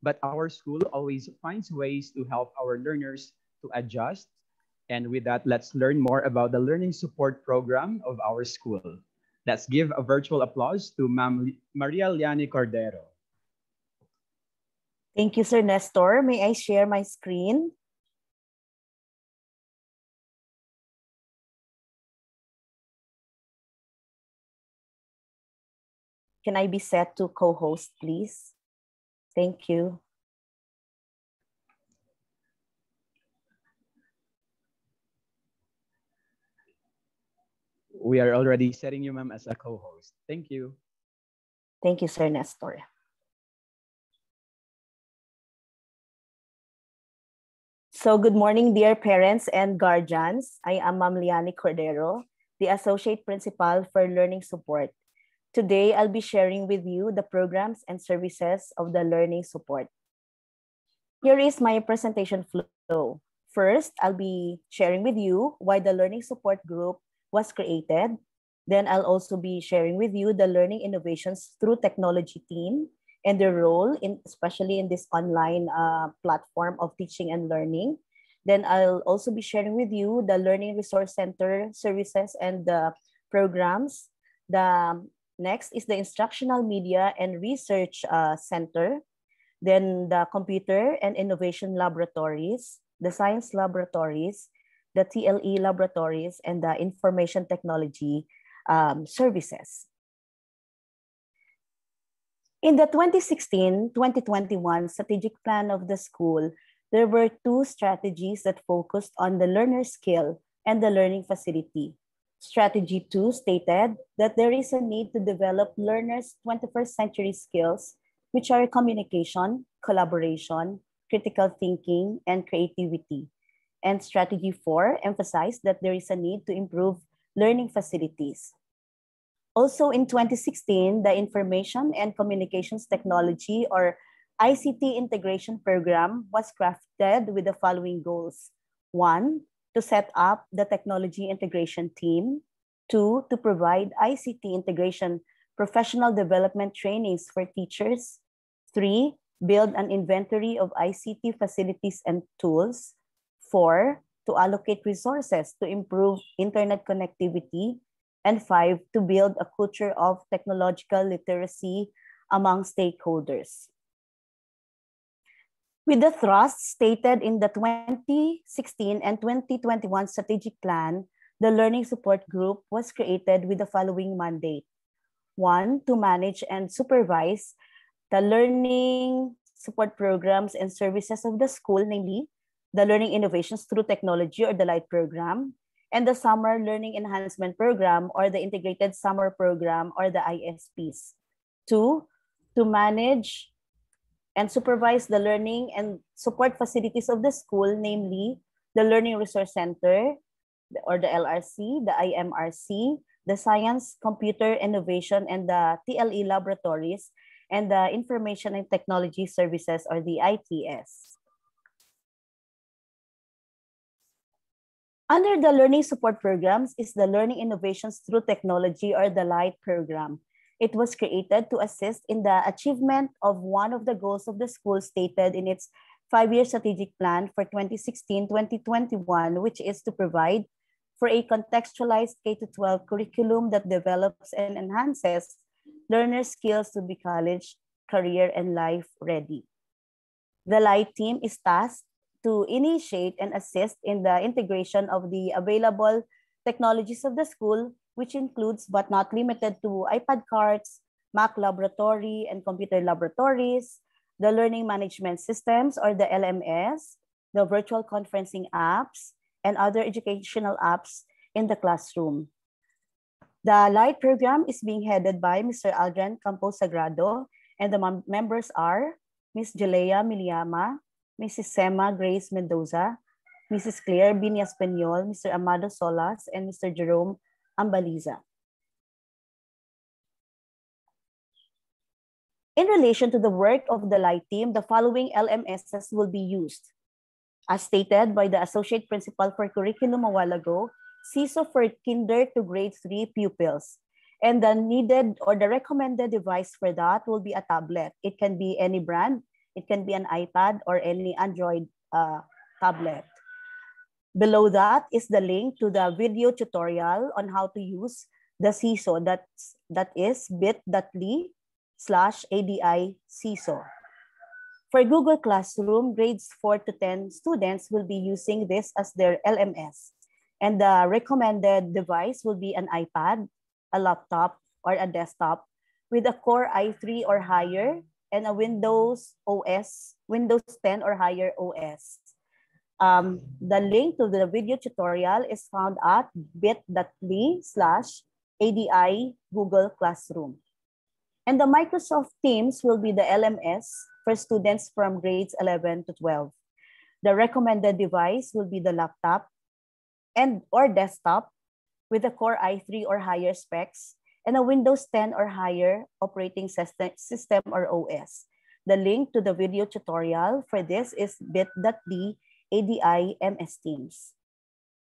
But our school always finds ways to help our learners to adjust. And with that, let's learn more about the learning support program of our school. Let's give a virtual applause to Ma'am Maria Liani Cordero. Thank you, Sir Nestor. May I share my screen? Can I be set to co-host, please? Thank you. We are already setting you, ma'am, as a co-host. Thank you. Thank you, Sir Nestor. So good morning, dear parents and guardians. I am Ma'am Liani Cordero, the Associate Principal for Learning Support. Today, I'll be sharing with you the programs and services of the Learning Support. Here is my presentation flow. First, I'll be sharing with you why the Learning Support Group was created. Then I'll also be sharing with you the learning innovations through technology team and their role especially in this online platform of teaching and learning. Then I'll also be sharing with you the Learning Resource Center services and the programs. The next is the Instructional Media and Research Center. Then the Computer and Innovation Laboratories, the Science Laboratories, the Tle Laboratories, and the Information Technology services. In the 2016-2021 strategic plan of the school, There were two strategies that focused on the learner skill and the learning facility. Strategy 2 stated that there is a need to develop learners' 21st century skills, which are communication, collaboration, critical thinking, and creativity. And strategy 4 emphasized that there is a need to improve learning facilities. Also in 2016, the Information and Communications Technology or ICT integration program was crafted with the following goals. 1, to set up the technology integration team. 2, to provide ICT integration professional development trainings for teachers. 3, build an inventory of ICT facilities and tools. 4, to allocate resources to improve internet connectivity. And 5, to build a culture of technological literacy among stakeholders. With the thrust stated in the 2016 and 2021 strategic plan, the Learning Support Group was created with the following mandate. 1, to manage and supervise the learning support programs and services of the school, namely the Learning Innovations Through Technology or the LIGHT program, and the Summer Learning Enhancement Program or the Integrated Summer Program or the ISPs. 2, to manage and supervise the learning and support facilities of the school, namely the Learning Resource Center or the LRC, the IMRC, the Science, Computer, Innovation, and the Tle Laboratories, and the Information and Technology Services or the ITS. Under the learning support programs is the Learning Innovations Through Technology or the LIGHT program. It was created to assist in the achievement of one of the goals of the school stated in its 5-year strategic plan for 2016-2021, which is to provide for a contextualized K-12 curriculum that develops and enhances learner skills to be college, career, and life ready. The LIGHT team is tasked to initiate and assist in the integration of the available technologies of the school, which includes but not limited to iPad carts, Mac laboratory and computer laboratories, the learning management systems or the LMS, the virtual conferencing apps, and other educational apps in the classroom. The LIGHT program is being headed by Mr. Aldrin Campos Sagrado, and the members are Ms. Jalea Miliama, Mrs. Sema Grace Mendoza, Mrs. Claire Binia Espanyol, Mr. Amado Solas, and Mr. Jerome Ambaliza. In relation to the work of the LIGHT team, the following LMSs will be used. As stated by the Associate Principal for Curriculum a while ago, CISO for Kinder to Grade 3 pupils. And the needed or the recommended device for that will be a tablet. It can be any brand. It can be an iPad or any Android tablet. Below that is the link to the video tutorial on how to use the CISO. That is bit.ly/ADI CISO. For Google Classroom, grades 4 to 10 students will be using this as their LMS. And the recommended device will be an iPad, a laptop, or a desktop with a Core i3 or higher and a Windows 10 or higher OS. The link to the video tutorial is found at bit.ly/ADI Google Classroom. And the Microsoft Teams will be the LMS for students from grades 11 to 12. The recommended device will be the laptop and or desktop with a Core i3 or higher specs and a Windows 10 or higher operating system or OS. The link to the video tutorial for this is bit.ly/ADI MS Teams.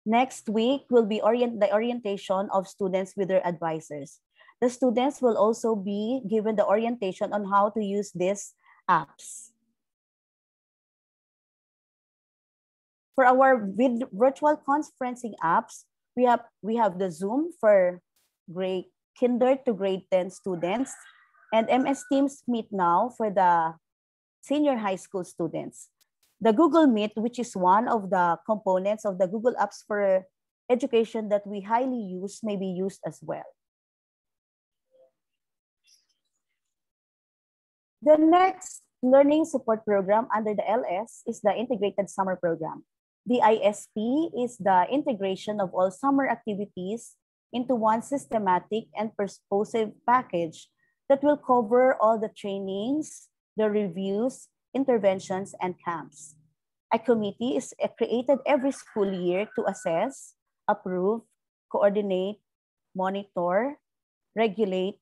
Next week will be the orientation of students with their advisors. The students will also be given the orientation on how to use these apps. For our virtual conferencing apps, we have the Zoom for grade Kinder to grade 10 students and MS Teams Meet now for the senior high school students. The Google Meet, which is one of the components of the Google Apps for Education that we highly use, may be used as well. The next learning support program under the LS is the Integrated Summer Program. The ISP is the integration of all summer activities into one systematic and purposive package that will cover all the trainings, the reviews, interventions, and camps. A committee is created every school year to assess, approve, coordinate, monitor, regulate,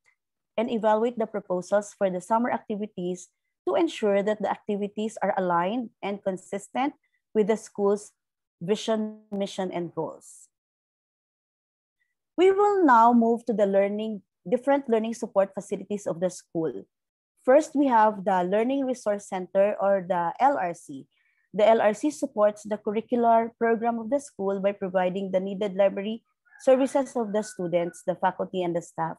and evaluate the proposals for the summer activities to ensure that the activities are aligned and consistent with the school's vision, mission, and goals. We will now move to the different learning support facilities of the school. First, we have the Learning Resource Center, or the LRC. The LRC supports the curricular program of the school by providing the needed library services of the students, the faculty, and the staff.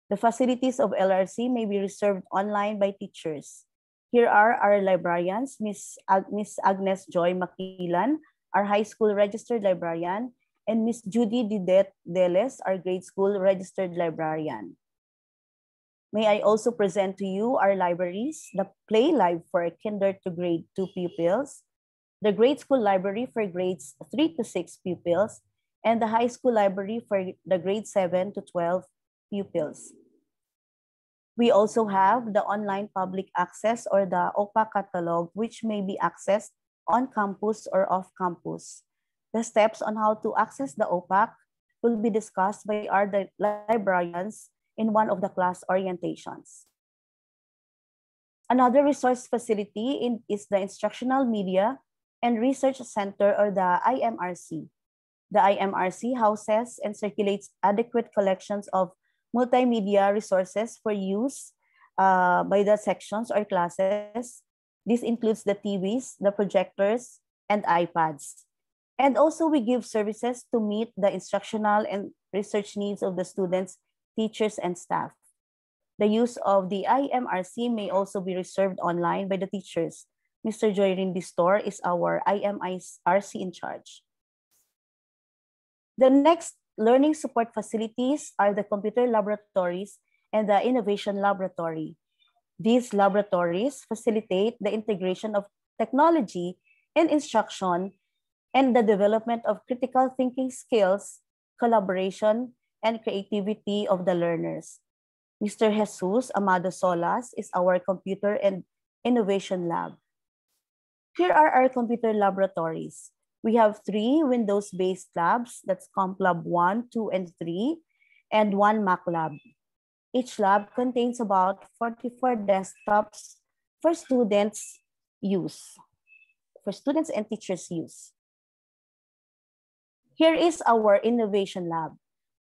The facilities of LRC may be reserved online by teachers. Here are our librarians, Miss Agnes Joy Makilan, our high school registered librarian, and Miss Judy Didet Deles, our grade school registered librarian. May I also present to you our libraries: the Play Lib for kinder to grade 2 pupils, the grade school library for grades 3 to 6 pupils, and the high school library for the grade 7 to 12 pupils. We also have the online public access, or the OPA catalog, which may be accessed on campus or off campus. The steps on how to access the OPAC will be discussed by our librarians in one of the class orientations. Another resource facility is the Instructional Media and Research Center, or the IMRC. The IMRC houses and circulates adequate collections of multimedia resources for use by the sections or classes. This includes the TVs, the projectors, and iPads. And also, we give services to meet the instructional and research needs of the students, teachers, and staff. The use of the IMRC may also be reserved online by the teachers. Mr. Joyrin Distor is our IMRC in charge. The next learning support facilities are the Computer Laboratories and the Innovation Laboratory. These laboratories facilitate the integration of technology and instruction and the development of critical thinking skills, collaboration, and creativity of the learners. Mr. Jesus Amado Solas is our Computer and Innovation Lab. Here are our computer laboratories. We have 3 Windows-based labs, that's CompLab 1, 2, and 3, and 1 Mac lab. Each lab contains about 44 desktops for students and teachers use. Here is our Innovation Lab.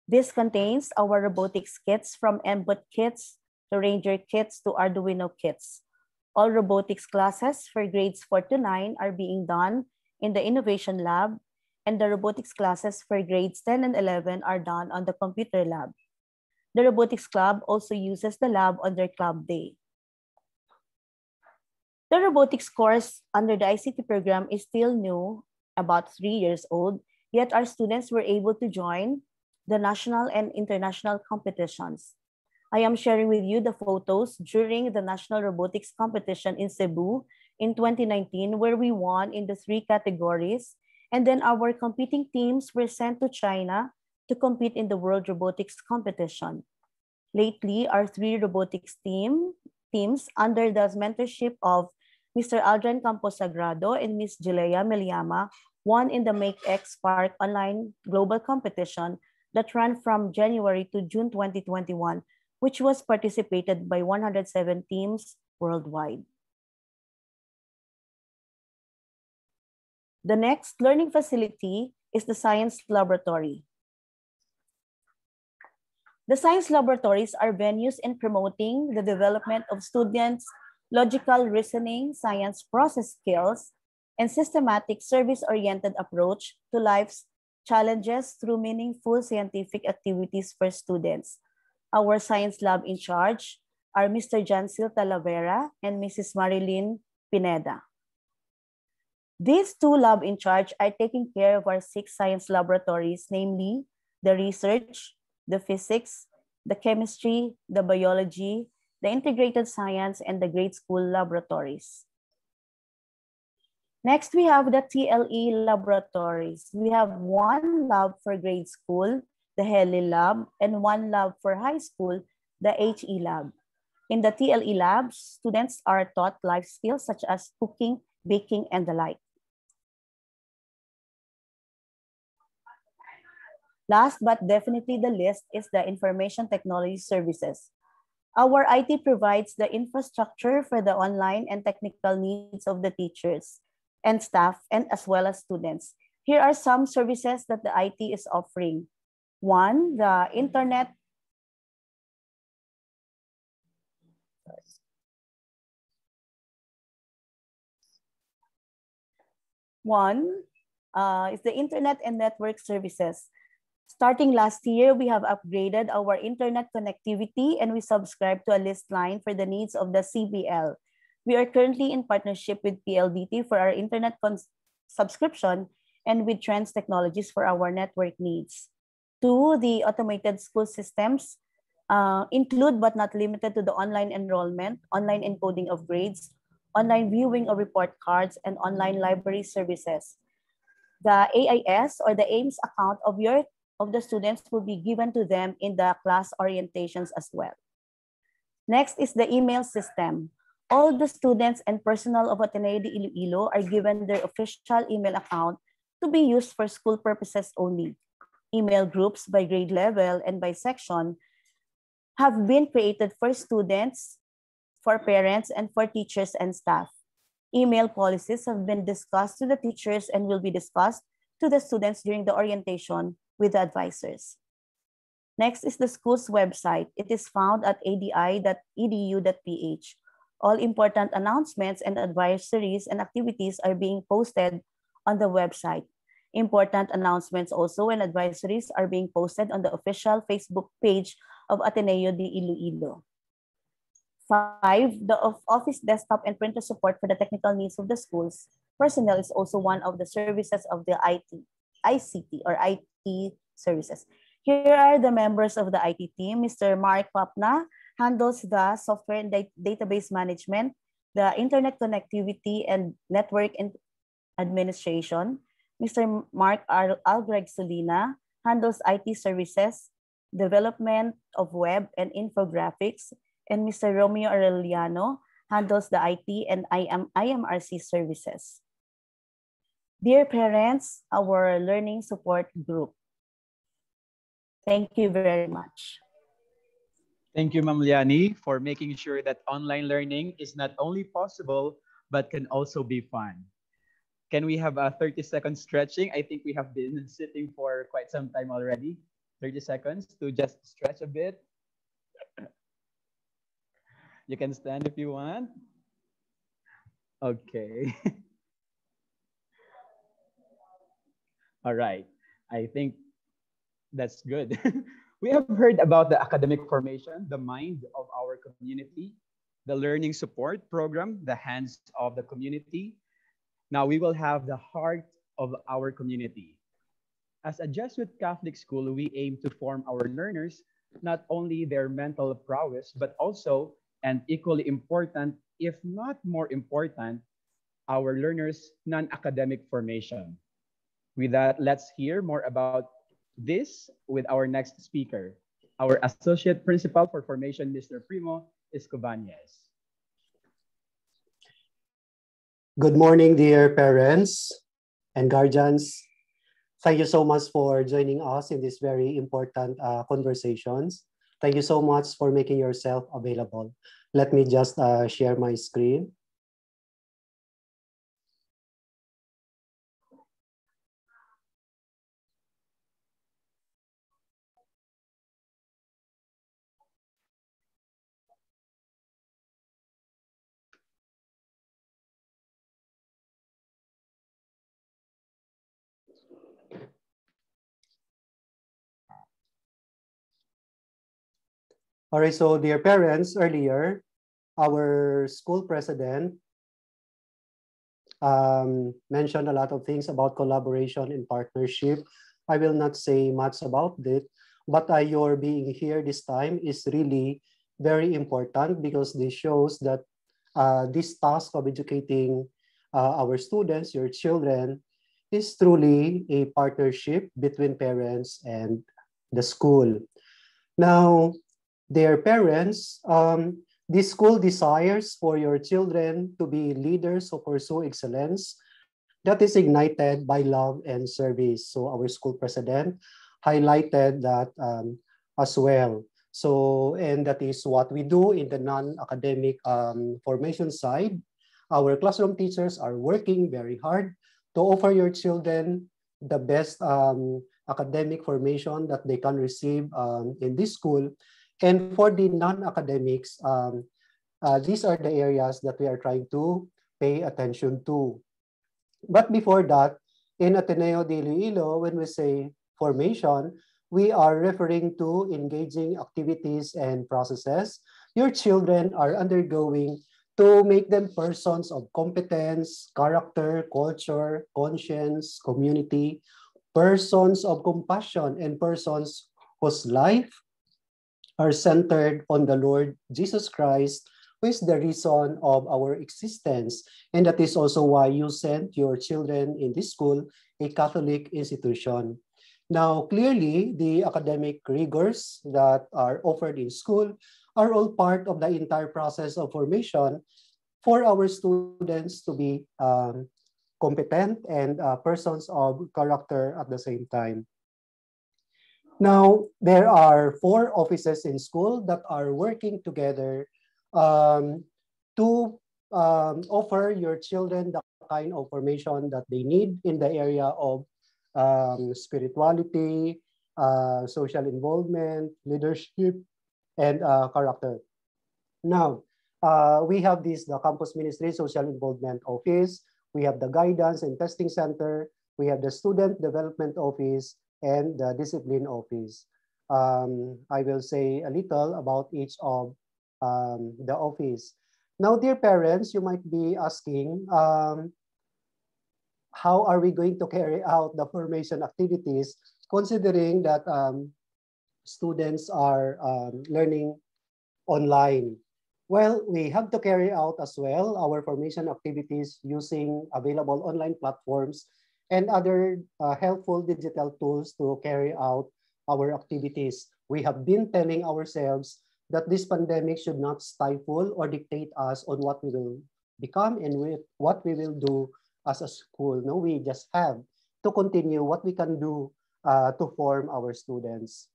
This contains our robotics kits, from MBOT kits to Ranger kits to Arduino kits. All robotics classes for grades 4 to 9 are being done in the Innovation Lab, and the robotics classes for grades 10 and 11 are done on the Computer Lab. The Robotics Club also uses the lab on their club day. The robotics course under the ICT program is still new, about 3 years old, yet our students were able to join the national and international competitions. I am sharing with you the photos during the National Robotics Competition in Cebu in 2019, where we won in the 3 categories, and then our competing teams were sent to China to compete in the World Robotics Competition. Lately, our 3 robotics teams under the mentorship of Mr. Aldrin Camposagrado and Ms. Gilea Meliama won in the MakeX Spark online global competition that ran from January to June 2021, which was participated by 107 teams worldwide. The next learning facility is the Science Laboratory. The Science Laboratories are venues in promoting the development of students' logical reasoning, science process skills, and systematic service-oriented approach to life's challenges through meaningful scientific activities for students. Our science lab in charge are Mr. Jancil Talavera and Mrs. Marilyn Pineda. These 2 lab in charge are taking care of our 6 science laboratories, namely the research, the physics, the chemistry, the biology, the Integrated Science, and the Grade School Laboratories. Next, we have the Tle Laboratories. We have one lab for grade school, the Hele Lab, and one lab for high school, the HE Lab. In the Tle Labs, students are taught life skills such as cooking, baking, and the like. Last but definitely the least is the Information Technology Services. Our IT provides the infrastructure for the online and technical needs of the teachers and staff, and as well as students. Here are some services that the IT is offering. One, the internet. One is the internet and network services. Starting last year, we have upgraded our internet connectivity and we subscribe to a list line for the needs of the CBL. We are currently in partnership with PLDT for our internet subscription and with Trends Technologies for our network needs. Two, the automated school systems include but not limited to the online enrollment, online encoding of grades, online viewing of report cards, and online library services. The AIS or the AIMS account of the students will be given to them in the class orientations as well. Next is the email system. All the students and personnel of Ateneo de Iloilo are given their official email account to be used for school purposes only. Email groups by grade level and by section have been created for students, for parents, and for teachers and staff. Email policies have been discussed to the teachers and will be discussed to the students during the orientation with the advisors. Next is the school's website. It is found at adi.edu.ph. All important announcements and advisories and activities are being posted on the website. Important announcements also and advisories are being posted on the official Facebook page of Ateneo de Iloilo. 5, the office desktop and printer support for the technical needs of the schools. Personnel is also one of the services of the ICT or IT services. Here are the members of the IT team. Mr. Mark Papna handles the software and database management, the internet connectivity and network administration. Mr. Mark Algreg Solina handles IT services, development of web and infographics, and Mr. Romeo Aureliano handles the IT and IMRC services. Dear parents, our learning support group. Thank you very much. Thank you, Ma'am Liani, for making sure that online learning is not only possible, but can also be fun. Can we have a 30-second stretching? I think we have been sitting for quite some time already. 30 seconds to just stretch a bit. You can stand if you want. Okay. All right. I think that's good. We have heard about the academic formation, the mind of our community, the learning support program, the hands of the community. Now we will have the heart of our community. As a Jesuit Catholic school, we aim to form our learners, not only their mental prowess, but also, and equally important, if not more important, our learners' non-academic formation. With that, let's hear more about this with our next speaker, our Associate Principal for Formation, Mr. Primo Escobanez. Good morning, dear parents and guardians. Thank you so much for joining us in these very important conversations. Thank you so much for making yourself available. Let me just share my screen. All right, so dear parents, earlier, our school president mentioned a lot of things about collaboration and partnership. I will not say much about it, but your being here this time is really very important because this shows that this task of educating our students, your children, is truly a partnership between parents and the school. Now, their parents, the school desires for your children to be leaders who pursue excellence that is ignited by love and service. So our school president highlighted that as well. So, and that is what we do in the non-academic formation side. Our classroom teachers are working very hard to offer your children the best academic formation that they can receive in this school. And for the non-academics, these are the areas that we are trying to pay attention to. But before that, in Ateneo de Iloilo, when we say formation, we are referring to engaging activities and processes your children are undergoing to make them persons of competence, character, culture, conscience, community, persons of compassion, and persons whose life are centered on the Lord Jesus Christ, who is the reason of our existence. And that is also why you sent your children in this school, a Catholic institution. Now, clearly, the academic rigors that are offered in school are all part of the entire process of formation for our students to be competent and persons of character at the same time. Now, there are 4 offices in school that are working together to offer your children the kind of formation that they need in the area of spirituality, social involvement, leadership, and character. Now, we have the Campus Ministry Social Involvement Office, we have the Guidance and Testing Center, we have the Student Development Office, and the Discipline Office. I will say a little about each of the office. Now, dear parents, you might be asking, how are we going to carry out the formation activities considering that students are learning online? Well, we have to carry out as well our formation activities using available online platforms and other helpful digital tools to carry out our activities. We have been telling ourselves that this pandemic should not stifle or dictate us on what we will become and what we will do as a school. No, we just have to continue what we can do to form our students.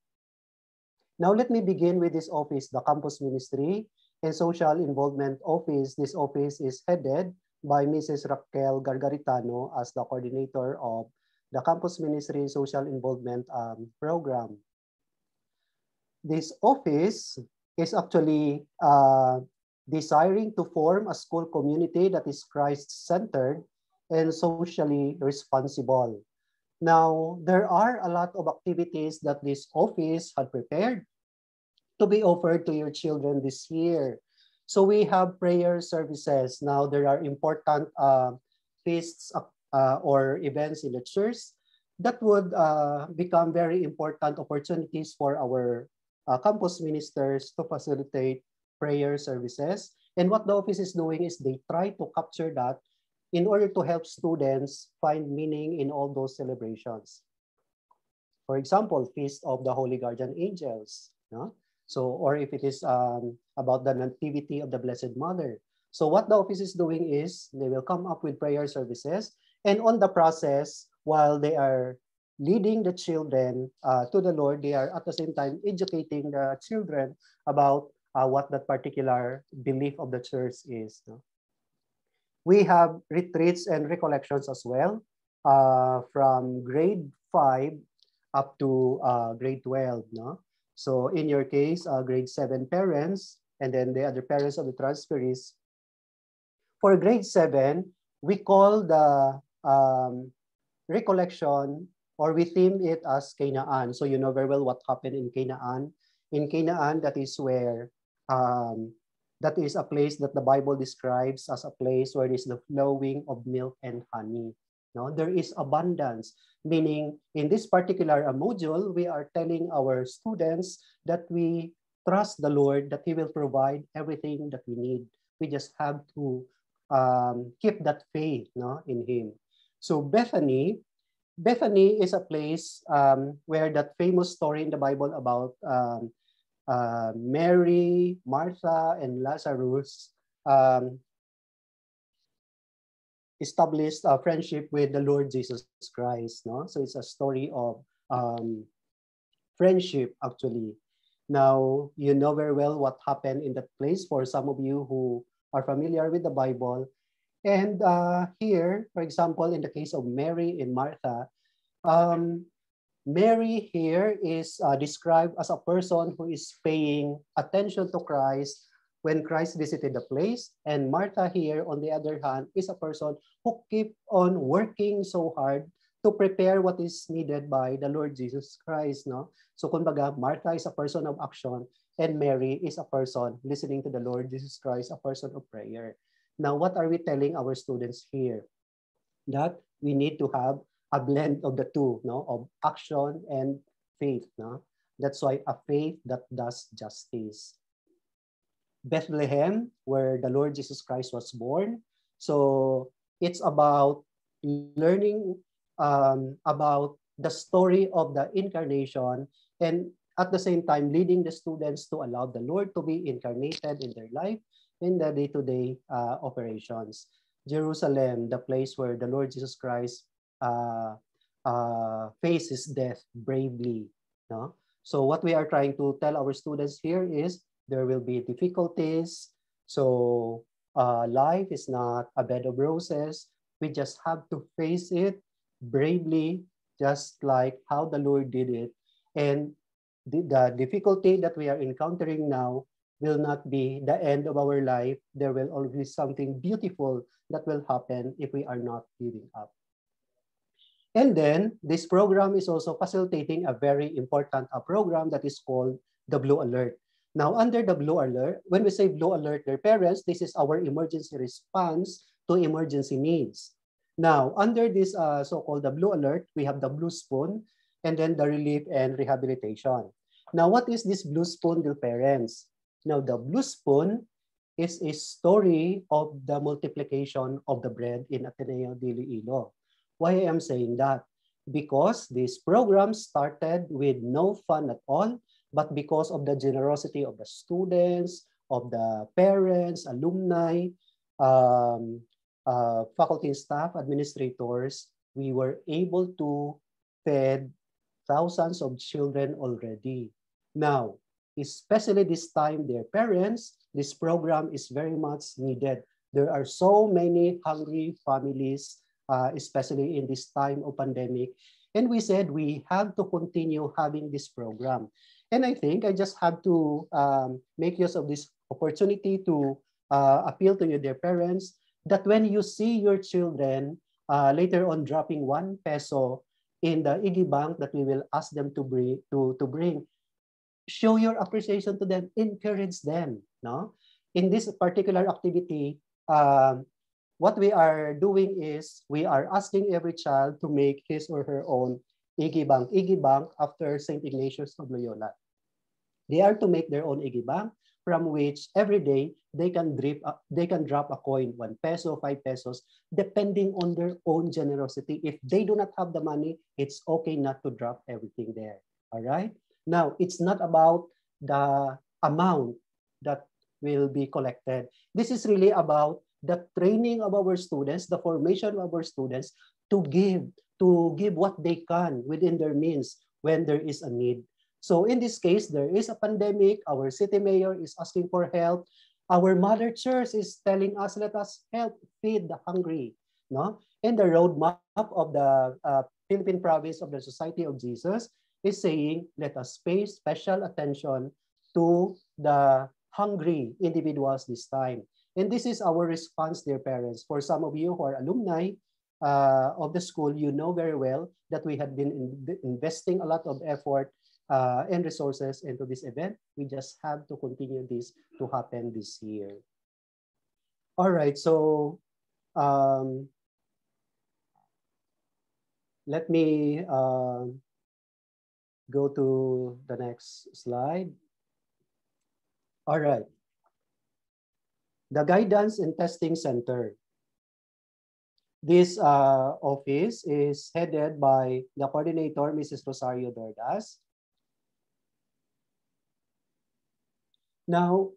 Now, let me begin with this office, the Campus Ministry and Social Involvement Office. This office is headed by Mrs. Raquel Gargaritano as the coordinator of the Campus Ministry Social Involvement Program. This office is actually desiring to form a school community that is Christ-centered and socially responsible. Now, there are a lot of activities that this office had prepared to be offered to your children this year. So we have prayer services. Now, there are important feasts or events in the church that would become very important opportunities for our campus ministers to facilitate prayer services. And what the office is doing is they try to capture that in order to help students find meaning in all those celebrations. For example, Feast of the Holy Guardian Angels. No? So, or if it is about the Nativity of the Blessed Mother. So what the office is doing is they will come up with prayer services, and on the process, while they are leading the children to the Lord, they are at the same time educating the children about what that particular belief of the church is. No? We have retreats and recollections as well from grade 5 up to grade 12. No? So in your case, grade 7 parents, and then the other parents of the transferees. For grade 7, we call the recollection, or we theme it as Canaan. So you know very well what happened in Canaan. In Canaan, that is where, that is a place that the Bible describes as a place where there is the flowing of milk and honey. No, there is abundance, meaning in this particular module, we are telling our students that we trust the Lord that He will provide everything that we need. We just have to keep that faith, no, in Him. So Bethany is a place where that famous story in the Bible about Mary, Martha, and Lazarus established a friendship with the Lord Jesus Christ. No, so it's a story of friendship actually. Now you know very well what happened in that place for some of you who are familiar with the Bible. And here, for example, in the case of Mary and Martha, Mary here is described as a person who is paying attention to Christ when Christ visited the place. And Martha here, on the other hand, is a person who keep on working so hard to prepare what is needed by the Lord Jesus Christ. No? So kumbaga, Martha is a person of action and Mary is a person listening to the Lord Jesus Christ, a person of prayer. Now, what are we telling our students here? That we need to have a blend of the two, no, of action and faith. No? That's why a faith that does justice. Bethlehem, where the Lord Jesus Christ was born. So it's about learning about the story of the incarnation and at the same time leading the students to allow the Lord to be incarnated in their life in the day-to-day operations. Jerusalem, the place where the Lord Jesus Christ faces death bravely. No? So what we are trying to tell our students here is there will be difficulties. So life is not a bed of roses. We just have to face it bravely, just like how the Lord did it. And the difficulty that we are encountering now will not be the end of our life. There will always be something beautiful that will happen if we are not giving up. And then this program is also facilitating a very important program that is called the Blue Alert. Now, under the Blue Alert, when we say Blue Alert, their parents, this is our emergency response to emergency needs. Now, under this so-called the Blue Alert, we have the Blue Spoon and then the relief and rehabilitation. Now, what is this Blue Spoon, dear parents? Now, the Blue Spoon is a story of the multiplication of the bread in Ateneo de Iloilo. Why I am saying that? Because this program started with no fund at all, but because of the generosity of the students, of the parents, alumni, faculty and staff, administrators, we were able to feed thousands of children already. Now, especially this time, their parents, this program is very much needed. There are so many hungry families, especially in this time of pandemic. And we said we have to continue having this program. And I think I just have to make use of this opportunity to appeal to you, dear parents, that when you see your children later on dropping 1 peso in the Iggy Bank that we will ask them to bring, show your appreciation to them, encourage them. No? In this particular activity, what we are doing is we are asking every child to make his or her own Iggy Bank after St. Ignatius of Loyola. They are to make their own Iggy Bank from which every day they can drop a coin, 1 peso, 5 pesos, depending on their own generosity. If they do not have the money, it's okay not to drop everything there. All right? Now, it's not about the amount that will be collected. This is really about the training of our students, the formation of our students to give what they can within their means when there is a need. So in this case, there is a pandemic. Our city mayor is asking for help. Our mother church is telling us, let us help feed the hungry. No? And the roadmap of the Philippine province of the Society of Jesus is saying, let us pay special attention to the hungry individuals this time. And this is our response, dear parents. For some of you who are alumni of the school, you know very well that we have been investing a lot of effort and resources into this event. We just have to continue this to happen this year. All right, so let me go to the next slide. All right. The Guidance and Testing Center. This office is headed by the coordinator, Mrs. Rosario Dordas. Now,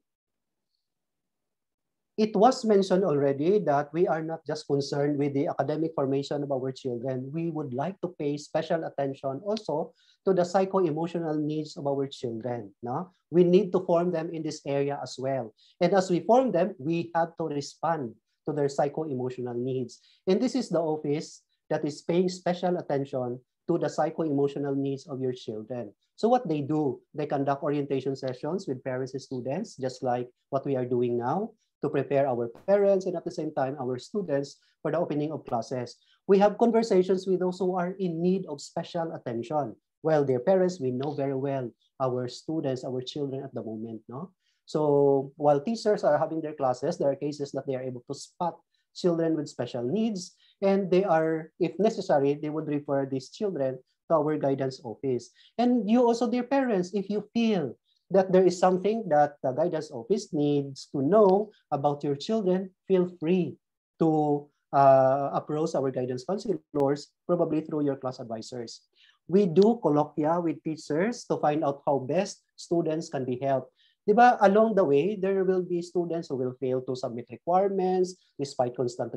it was mentioned already that we are not just concerned with the academic formation of our children. We would like to pay special attention also to the psycho-emotional needs of our children. No? We need to form them in this area as well. And as we form them, we have to respond to their psycho-emotional needs. And this is the office that is paying special attention to the psycho-emotional needs of your children. So what they do, they conduct orientation sessions with parents and students, just like what we are doing now, to prepare our parents and at the same time our students for the opening of classes. We have conversations with those who are in need of special attention. Well, their parents, we know very well our students, our children at the moment. No? So while teachers are having their classes, there are cases that they are able to spot children with special needs, and they are, if necessary, they would refer these children to our guidance office. And you also, dear parents, if you feel that there is something that the guidance office needs to know about your children, feel free to approach our guidance counselors, probably through your class advisors. We do colloquia with teachers to find out how best students can be helped. Diba, along the way, there will be students who will fail to submit requirements despite constant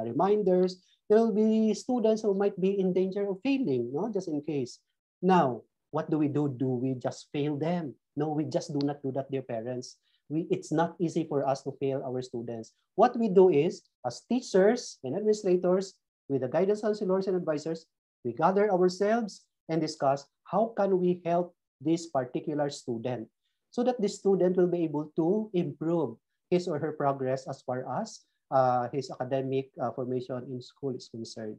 reminders. There will be students who might be in danger of failing, no? Just in case. Now, what do? Do we just fail them? No, we just do not do that, dear parents. It's not easy for us to fail our students. What we do is, as teachers and administrators, with the guidance counselors and advisors, we gather ourselves and discuss how can we help this particular student so that the student will be able to improve his or her progress as far as his academic formation in school is concerned.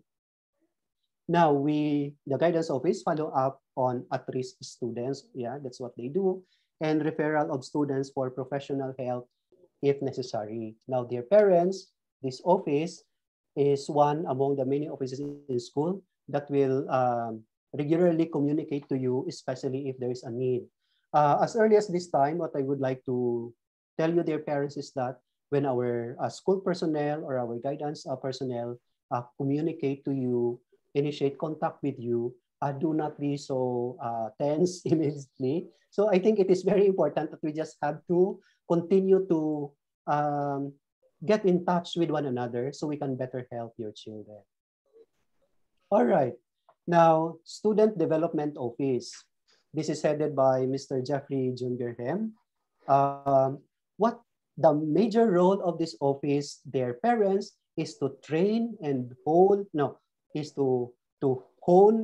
Now, the guidance office follow up on at-risk students. Yeah, that's what they do. And referral of students for professional help if necessary. Now, dear parents, this office is one among the many offices in school that will regularly communicate to you, especially if there is a need. As early as this time, what I would like to tell you, dear parents, is that when our school personnel or our guidance personnel communicate to you, initiate contact with you, do not be so tense immediately. So I think it is very important that we just have to continue to get in touch with one another so we can better help your children. All right. Now, Student Development Office. This is headed by Mr. Jeffrey Jungerhem. What the major role of this office, their parents, is to train and hone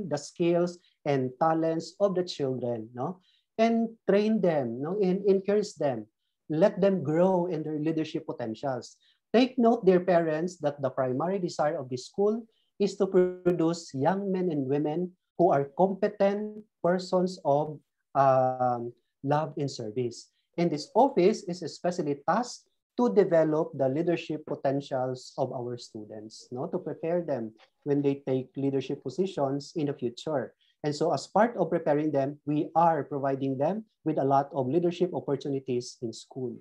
the skills and talents of the children, no? And train them, no? And encourage them. Let them grow in their leadership potentials. Take note, dear parents, that the primary desire of this school is to produce young men and women who are competent persons of love and service. And this office is especially tasked to develop the leadership potentials of our students, no? To prepare them when they take leadership positions in the future. And so as part of preparing them, we are providing them with a lot of leadership opportunities in school.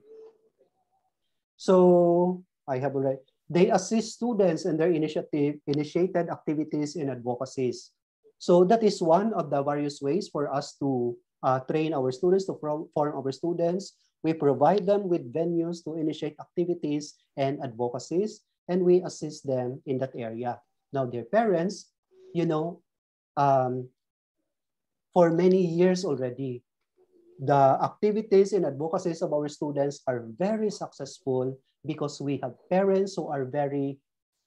So I have already, they assist students in their initiated activities and advocacies. So that is one of the various ways for us to train our students, to form our students. We provide them with venues to initiate activities and advocacies, and we assist them in that area. Now, their parents, you know, for many years already, the activities and advocacies of our students are very successful because we have parents who are very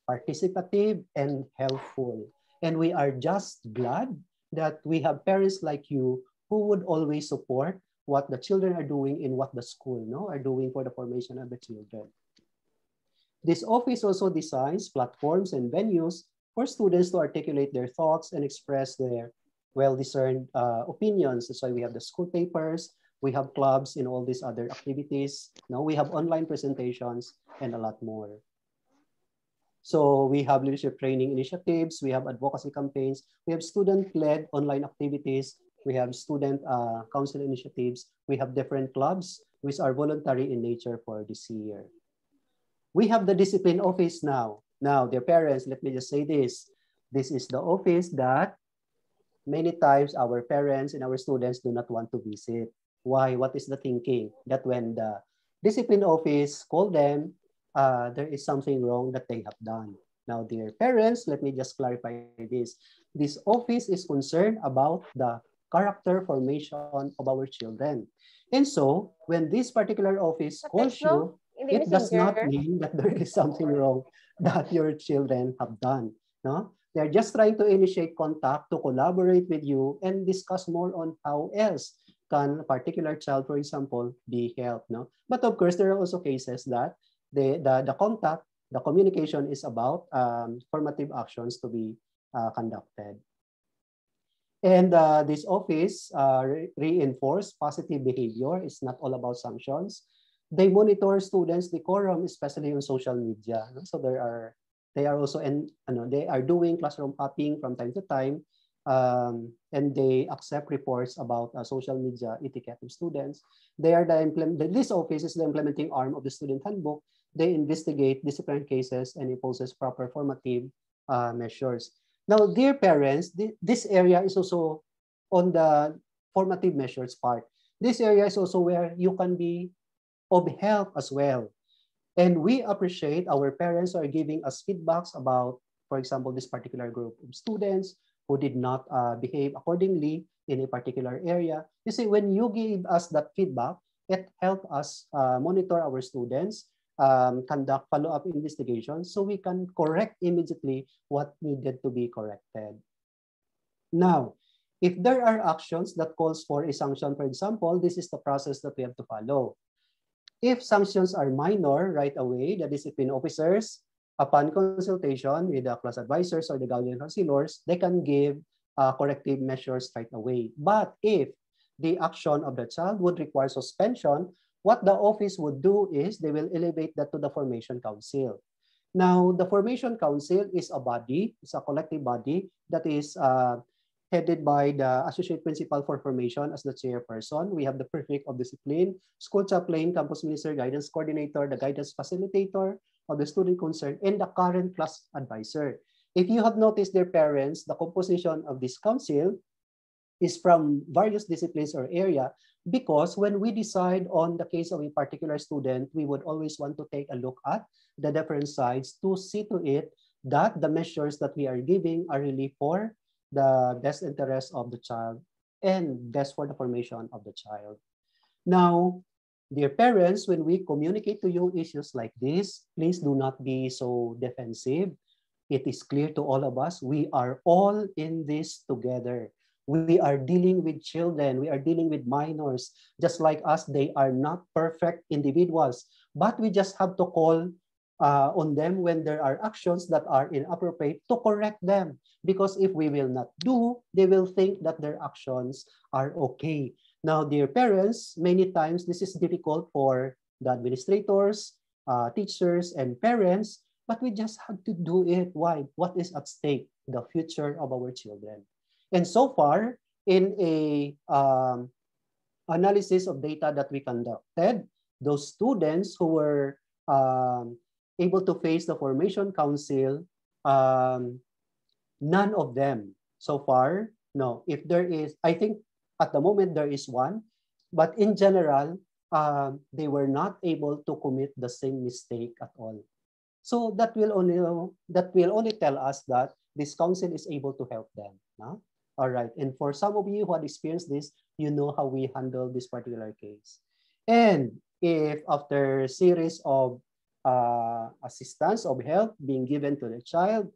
participative and helpful. And we are just glad that we have parents like you who would always support what the children are doing and what the school are doing for the formation of the children. This office also designs platforms and venues for students to articulate their thoughts and express their well-discerned opinions. That's why we have the school papers, we have clubs and all these other activities. Now we have online presentations and a lot more. So we have leadership training initiatives, we have advocacy campaigns, we have student-led online activities, We have student council initiatives. We have different clubs which are voluntary in nature for this year. We have the discipline office now. Now, dear parents, let me just say this. This is the office that many times our parents and our students do not want to visit. Why? What is the thinking? That when the discipline office call them, there is something wrong that they have done. Now, dear parents, let me just clarify this. This office is concerned about the character formation of our children. And so, when this particular office calls you, it does not mean that there is something wrong that your children have done. No? They're just trying to initiate contact to collaborate with you and discuss more on how else can a particular child, for example, be helped. No? But of course, there are also cases that the contact, the communication is about formative actions to be conducted. And this office reinforce positive behavior. It's not all about sanctions. They monitor students' decorum, especially on social media. So they are also they are doing classroom hopping from time to time, and they accept reports about social media etiquette of students. They are this office is the implementing arm of the student handbook. They investigate disciplinary cases and imposes proper formative measures. Now, dear parents, this area is also on the formative measures part. This area is also where you can be of help as well. And we appreciate our parents are giving us feedbacks about, for example, this particular group of students who did not behave accordingly in a particular area. You see, when you give us that feedback, it helps us monitor our students, conduct follow-up investigations so we can correct immediately what needed to be corrected. Now, if there are actions that calls for a sanction, for example, this is the process that we have to follow. If sanctions are minor, right away, the discipline officers, upon consultation with the class advisors or the guardian counselors, they can give corrective measures right away. But if the action of the child would require suspension, what the office would do is they will elevate that to the formation council. Now, the formation council is a body, it's a collective body that is headed by the associate principal for formation as the chairperson. We have the prefect of discipline, school chaplain, campus minister, guidance coordinator, the guidance facilitator of the student concerned, and the current class advisor. If you have noticed, their parents, the composition of this council is from various disciplines or area, because when we decide on the case of a particular student, we would always want to take a look at the different sides to see to it that the measures that we are giving are really for the best interest of the child and best for the formation of the child. Now, dear parents, when we communicate to you issues like this, please do not be so defensive. It is clear to all of us, we are all in this together. We are dealing with children, we are dealing with minors. Just like us, they are not perfect individuals, but we just have to call on them when there are actions that are inappropriate to correct them. Because if we will not do, they will think that their actions are okay. Now, dear parents, many times this is difficult for the administrators, teachers, and parents, but we just have to do it. Why? What is at stake? The future of our children. And so far, in a analysis of data that we conducted, those students who were able to face the formation council, none of them so far, no. If there is, I think at the moment there is one, but in general, they were not able to commit the same mistake at all. So that will only tell us that this council is able to help them. No? All right, and for some of you who had experienced this, you know how we handle this particular case. And if after a series of assistance of help being given to the child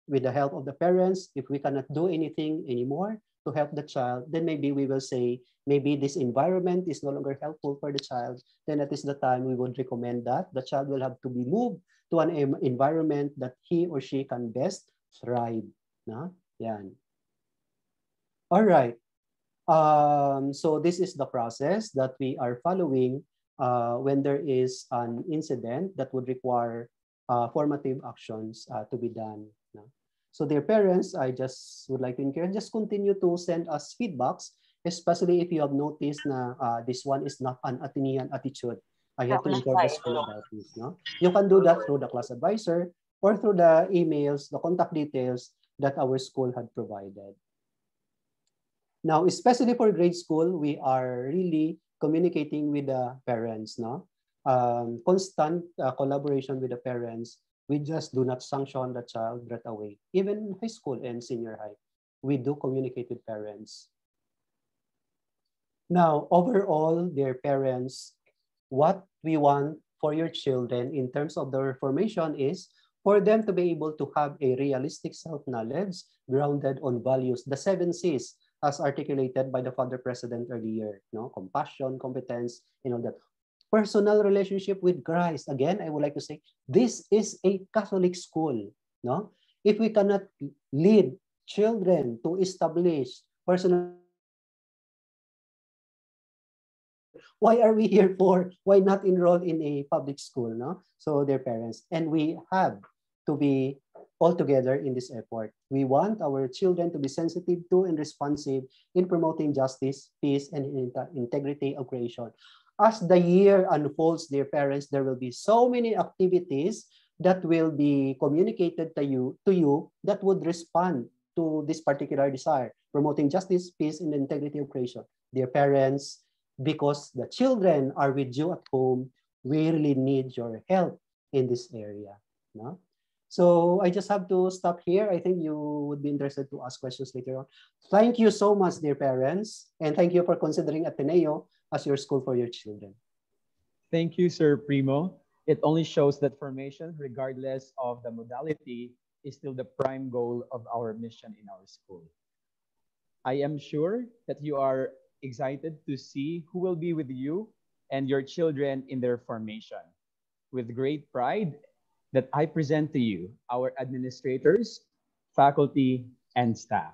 with the help of the parents, if we cannot do anything anymore to help the child, then maybe we will say, maybe this environment is no longer helpful for the child, then that is the time we would recommend that the child will have to be moved to an environment that he or she can best thrive. No? Yan. All right. So this is the process that we are following when there is an incident that would require formative actions to be done. No? So dear parents, I just would like to encourage, just continue to send us feedbacks especially if you have noticed na this one is not an Athenian attitude. I have to inform the school about this. No? You can do that through the class advisor or through the emails, the contact details that our school had provided. Now, especially for grade school, we are really communicating with the parents. No? Constant collaboration with the parents. We just do not sanction the child right away. Even high school and senior high, we do communicate with parents. Now, overall, dear parents, what we want for your children in terms of their formation is for them to be able to have a realistic self-knowledge grounded on values, the 7 C's as articulated by the Father President earlier, no? Compassion, competence, and all that. Personal relationship with Christ. Again, I would like to say, this is a Catholic school. No? If we cannot lead children to establish personal, why are we here for? Why not enroll in a public school? No? So their parents. And we have to be all together in this effort. We want our children to be sensitive to and responsive in promoting justice, peace, and integrity of creation. As the year unfolds, dear parents, there will be so many activities that will be communicated to you that would respond to this particular desire, promoting justice, peace, and integrity of creation. Dear parents, because the children are with you at home, we really need your help in this area. No? So I just have to stop here. I think you would be interested to ask questions later on. Thank you so much, dear parents, and thank you for considering Ateneo as your school for your children. Thank you, Sir Primo. It only shows that formation, regardless of the modality, is still the prime goal of our mission in our school. I am sure that you are excited to see who will be with you and your children in their formation. With great pride that I present to you our administrators, faculty, and staff.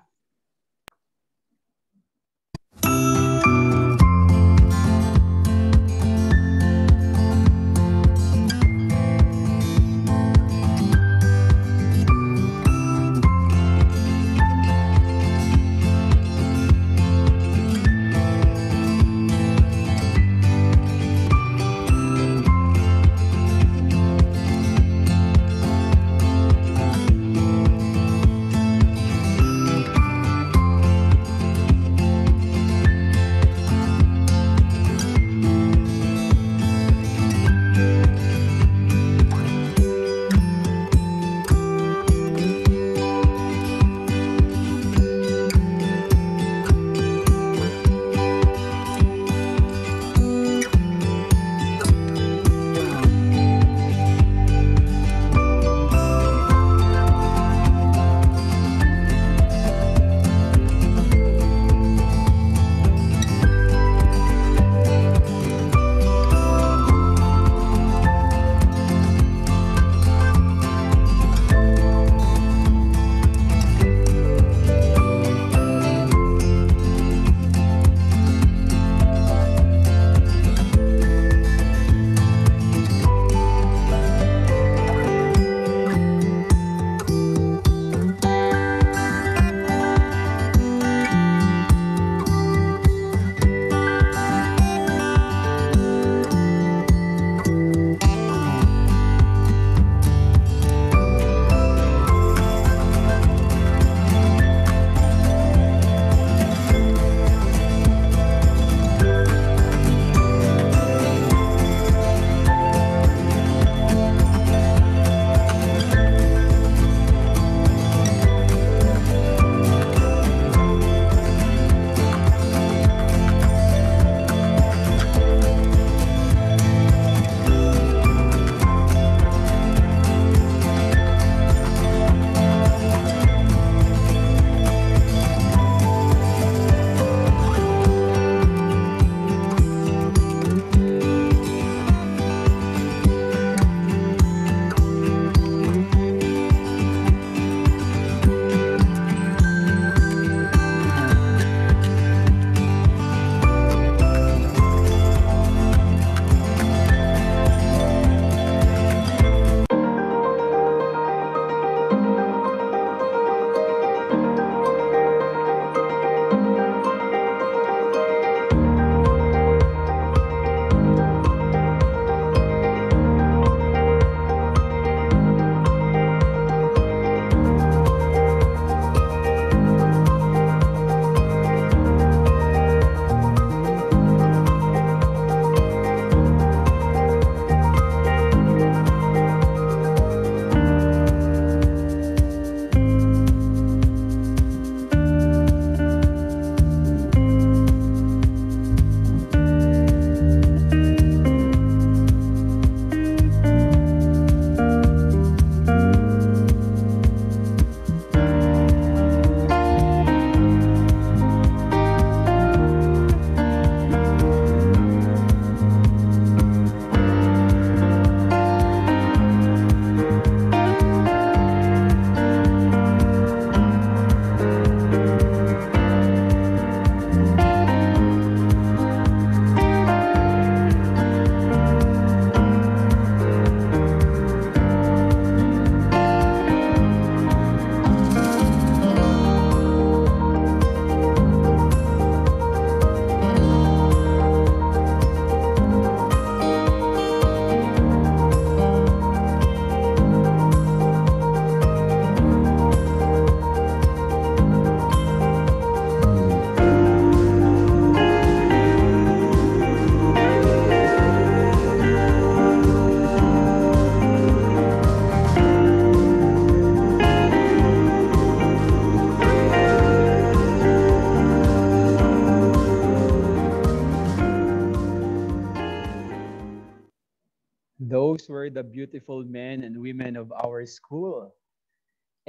Those were the beautiful men and women of our school.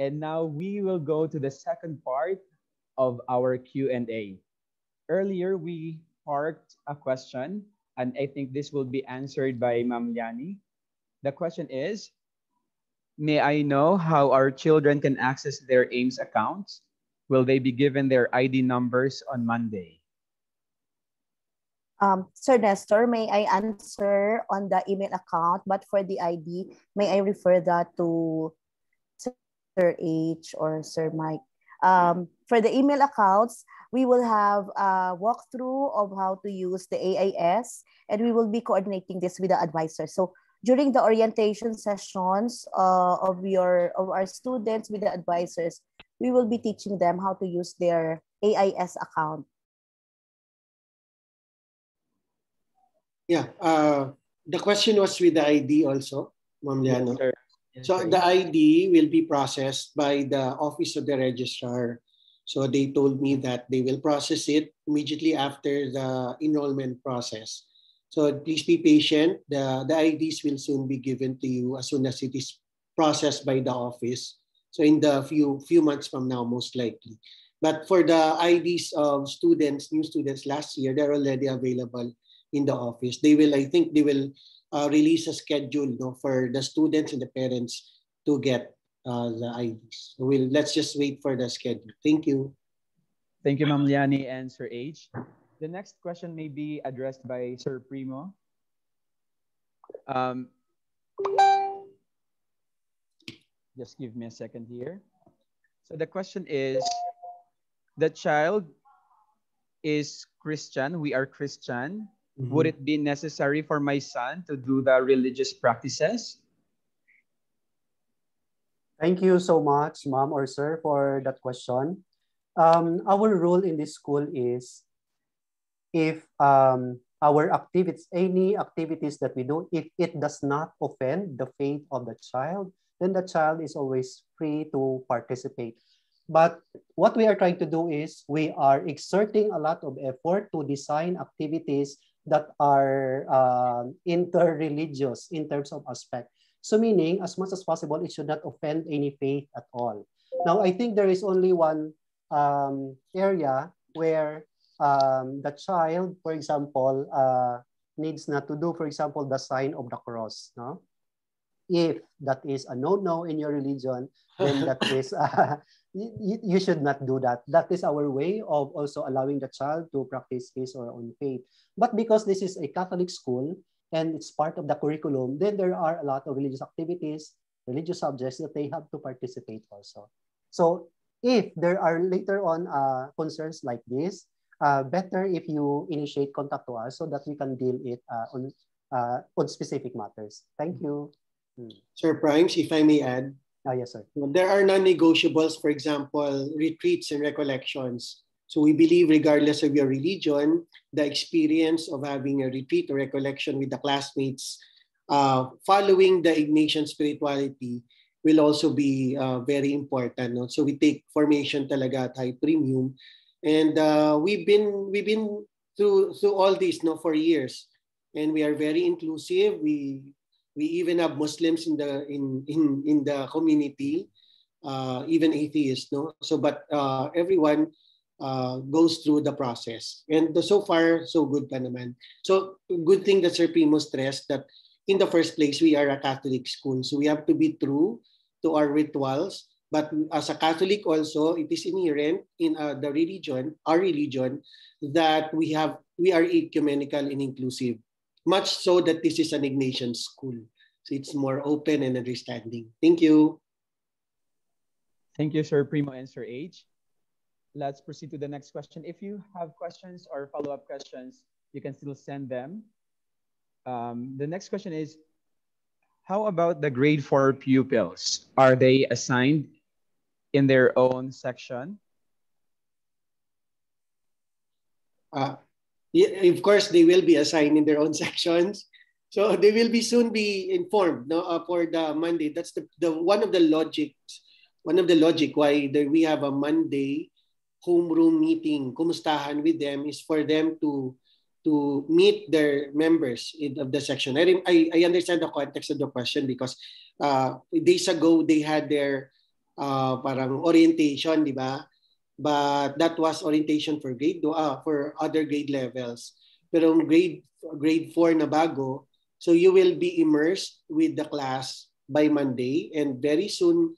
And now we will go to the second part of our Q&A. Earlier, we parked a question, and I think this will be answered by Ma'am Liani. The question is, may I know how our children can access their AIMS accounts? Will they be given their ID numbers on Monday? Sir Nestor, may I answer on the email account, but for the ID, may I refer that to Sir H or Sir Mike? For the email accounts, we will have a walkthrough of how to use the AIS, and we will be coordinating this with the advisor. So during the orientation sessions of our students with the advisors, we will be teaching them how to use their AIS account. Yeah, the question was with the ID also, Ma'am Liano. Yes, sir. Yes, So sir. the ID will be processed by the Office of the Registrar. So they told me that they will process it immediately after the enrollment process. So please be patient. The IDs will soon be given to you as soon as it is processed by the office. So in the few months from now, most likely. But for the IDs of students, new students last year, they're already available in the office. I think they will release a schedule for the students and the parents to get the IDs. So let's just wait for the schedule. Thank you. Thank you, Ma'am Liani and Sir H. The next question may be addressed by Sir Primo. Just give me a second here. So the question is, the child is Christian. We are Christian. Mm-hmm. Would it be necessary for my son to do the religious practices? Thank you so much, ma'am or sir, for that question. Our rule in this school is if our activities, any activities that we do, if it does not offend the faith of the child, then the child is always free to participate. But what we are trying to do is we are exerting a lot of effort to design activities that are interreligious in terms of aspect. So meaning, as much as possible, it should not offend any faith at all. Now, I think there is only one area where the child, for example, needs not to do, for example, the sign of the cross. No? If that is a no-no in your religion, then that is, you should not do that. That is our way of also allowing the child to practice his or her own faith. But because this is a Catholic school and it's part of the curriculum, then there are a lot of religious activities, religious subjects that they have to participate also. So if there are later on concerns like this, better if you initiate contact to us so that we can deal it on specific matters. Thank you. Sir Primes, if I may add. Yes, sir. There are non-negotiables, for example, retreats and recollections. So we believe regardless of your religion, the experience of having a retreat or recollection with the classmates following the Ignatian Spirituality will also be very important. No? So we take formation talaga at high premium. And we've been through all this for years. And we are very inclusive. We even have Muslims in the community, even atheists, no. So, but everyone goes through the process, and so far so good pa naman. So, good thing that Sir Primo stressed that in the first place we are a Catholic school, so we have to be true to our rituals. But as a Catholic also, it is inherent in the religion, our religion, that we are ecumenical and inclusive. Much so that this is an Ignatian school. So it's more open and understanding. Thank you. Thank you, Sir Primo and Sir H. Let's proceed to the next question. If you have questions or follow-up questions, you can still send them. The next question is, how about the grade 4 pupils? Are they assigned in their own section? Yeah, of course, they will be assigned in their own sections. So they will soon be informed for the Monday. That's the one of the logic why we have a Monday homeroom meeting, kumustahan with them, is for them to to meet their members of the section. I understand the context of the question because days ago they had their parang orientation, di ba? But that was orientation for for other grade levels. Pero grade 4 na bago, so you will be immersed with the class by Monday, and very soon,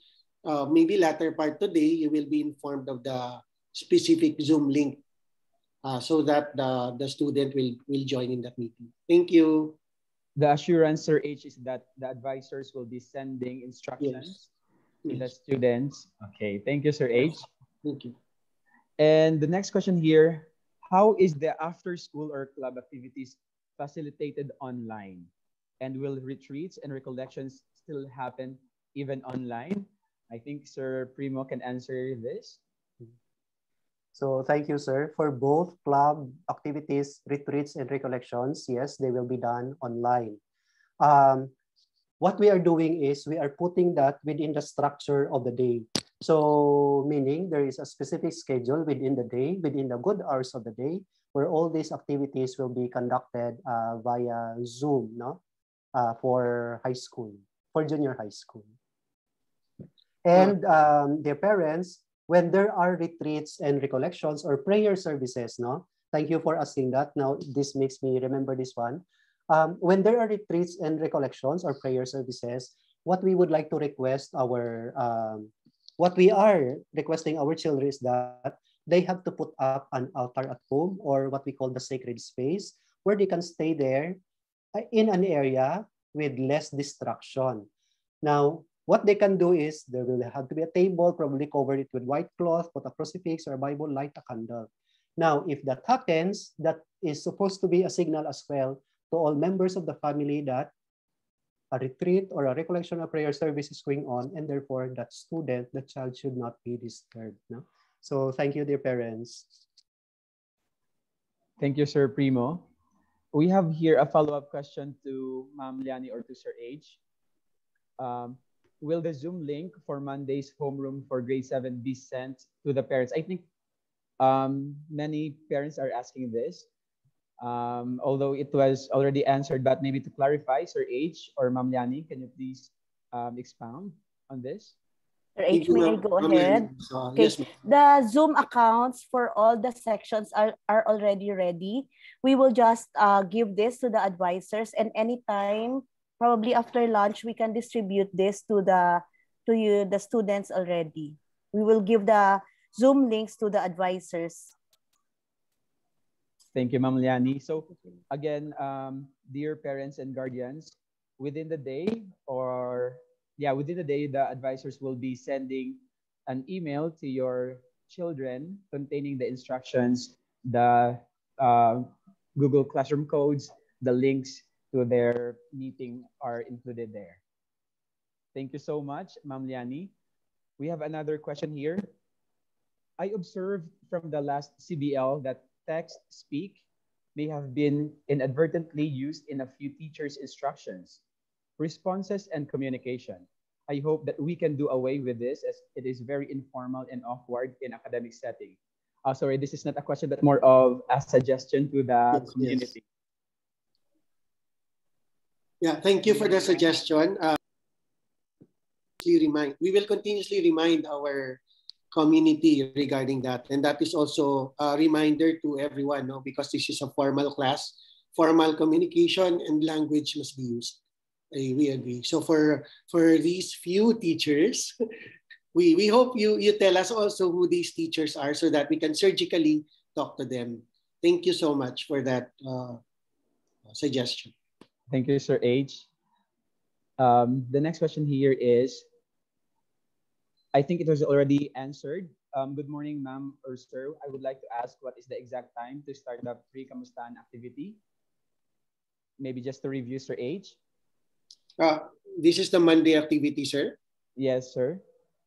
maybe latter part today, you will be informed of the specific Zoom link so that the student will join in that meeting. Thank you. The assurance, Sir H, is that the advisors will be sending instructions to the students. Okay, thank you, Sir H. Thank you. And the next question here, how is the after-school or club activities facilitated online? And will retreats and recollections still happen even online? I think Sir Primo can answer this. So thank you, sir. For both club activities, retreats, and recollections, yes, they will be done online. What we are doing is we are putting that within the structure of the day. So meaning there is a specific schedule within the day, within the good hours of the day, where all these activities will be conducted via Zoom, no? For high school, for junior high school. And their parents, when there are retreats and recollections or prayer services, no? Thank you for asking that. Now, this makes me remember this one. When there are retreats and recollections or prayer services, what we would like to request what we are requesting our children is that they have to put up an altar at home, or what we call the sacred space, where they can stay there in an area with less distraction. Now, what they can do is there will have to be a table, probably cover it with white cloth, put a crucifix or a Bible, light a candle. Now, if that happens, that is supposed to be a signal as well to all members of the family that a retreat or a recollection or prayer service is going on, and therefore that student, the child, should not be disturbed. No? So thank you, dear parents. Thank you, Sir Primo. We have here a follow-up question to Ma'am Liani or to Sir H. Will the Zoom link for Monday's homeroom for grade 7 be sent to the parents? I think many parents are asking this. Although it was already answered, but maybe to clarify, Sir H or Ma'am Liani, can you please expound on this? Sir H, may I go ahead? Okay. Yes, the Zoom accounts for all the sections are already ready. We will just give this to the advisors, and anytime, probably after lunch, we can distribute this to the students already. We will give the Zoom links to the advisors. Thank you, Ma'am Liani. So again, dear parents and guardians, within the day, the advisors will be sending an email to your children containing the instructions, the Google Classroom codes, the links to their meeting are included there. Thank you so much, Ma'am Liani. We have another question here. I observed from the last CBL that text-speak may have been inadvertently used in a few teachers' instructions, responses, and communication. I hope that we can do away with this, as it is very informal and awkward in academic setting. Sorry, this is not a question, but more of a suggestion to the community. Yeah, thank you for the suggestion. We will continuously remind our community regarding that, and that is also a reminder to everyone, no? Because this is a formal class, formal communication and language must be used. We agree. So for these few teachers, we hope you tell us also who these teachers are so that we can surgically talk to them. Thank you so much for that suggestion. Thank you, Sir H. The next question here is, I think it was already answered. Good morning, ma'am or sir. I would like to ask what is the exact time to start the pre-kamustaan activity? Maybe just to review, Sir H. This is the Monday activity, sir? Yes, sir.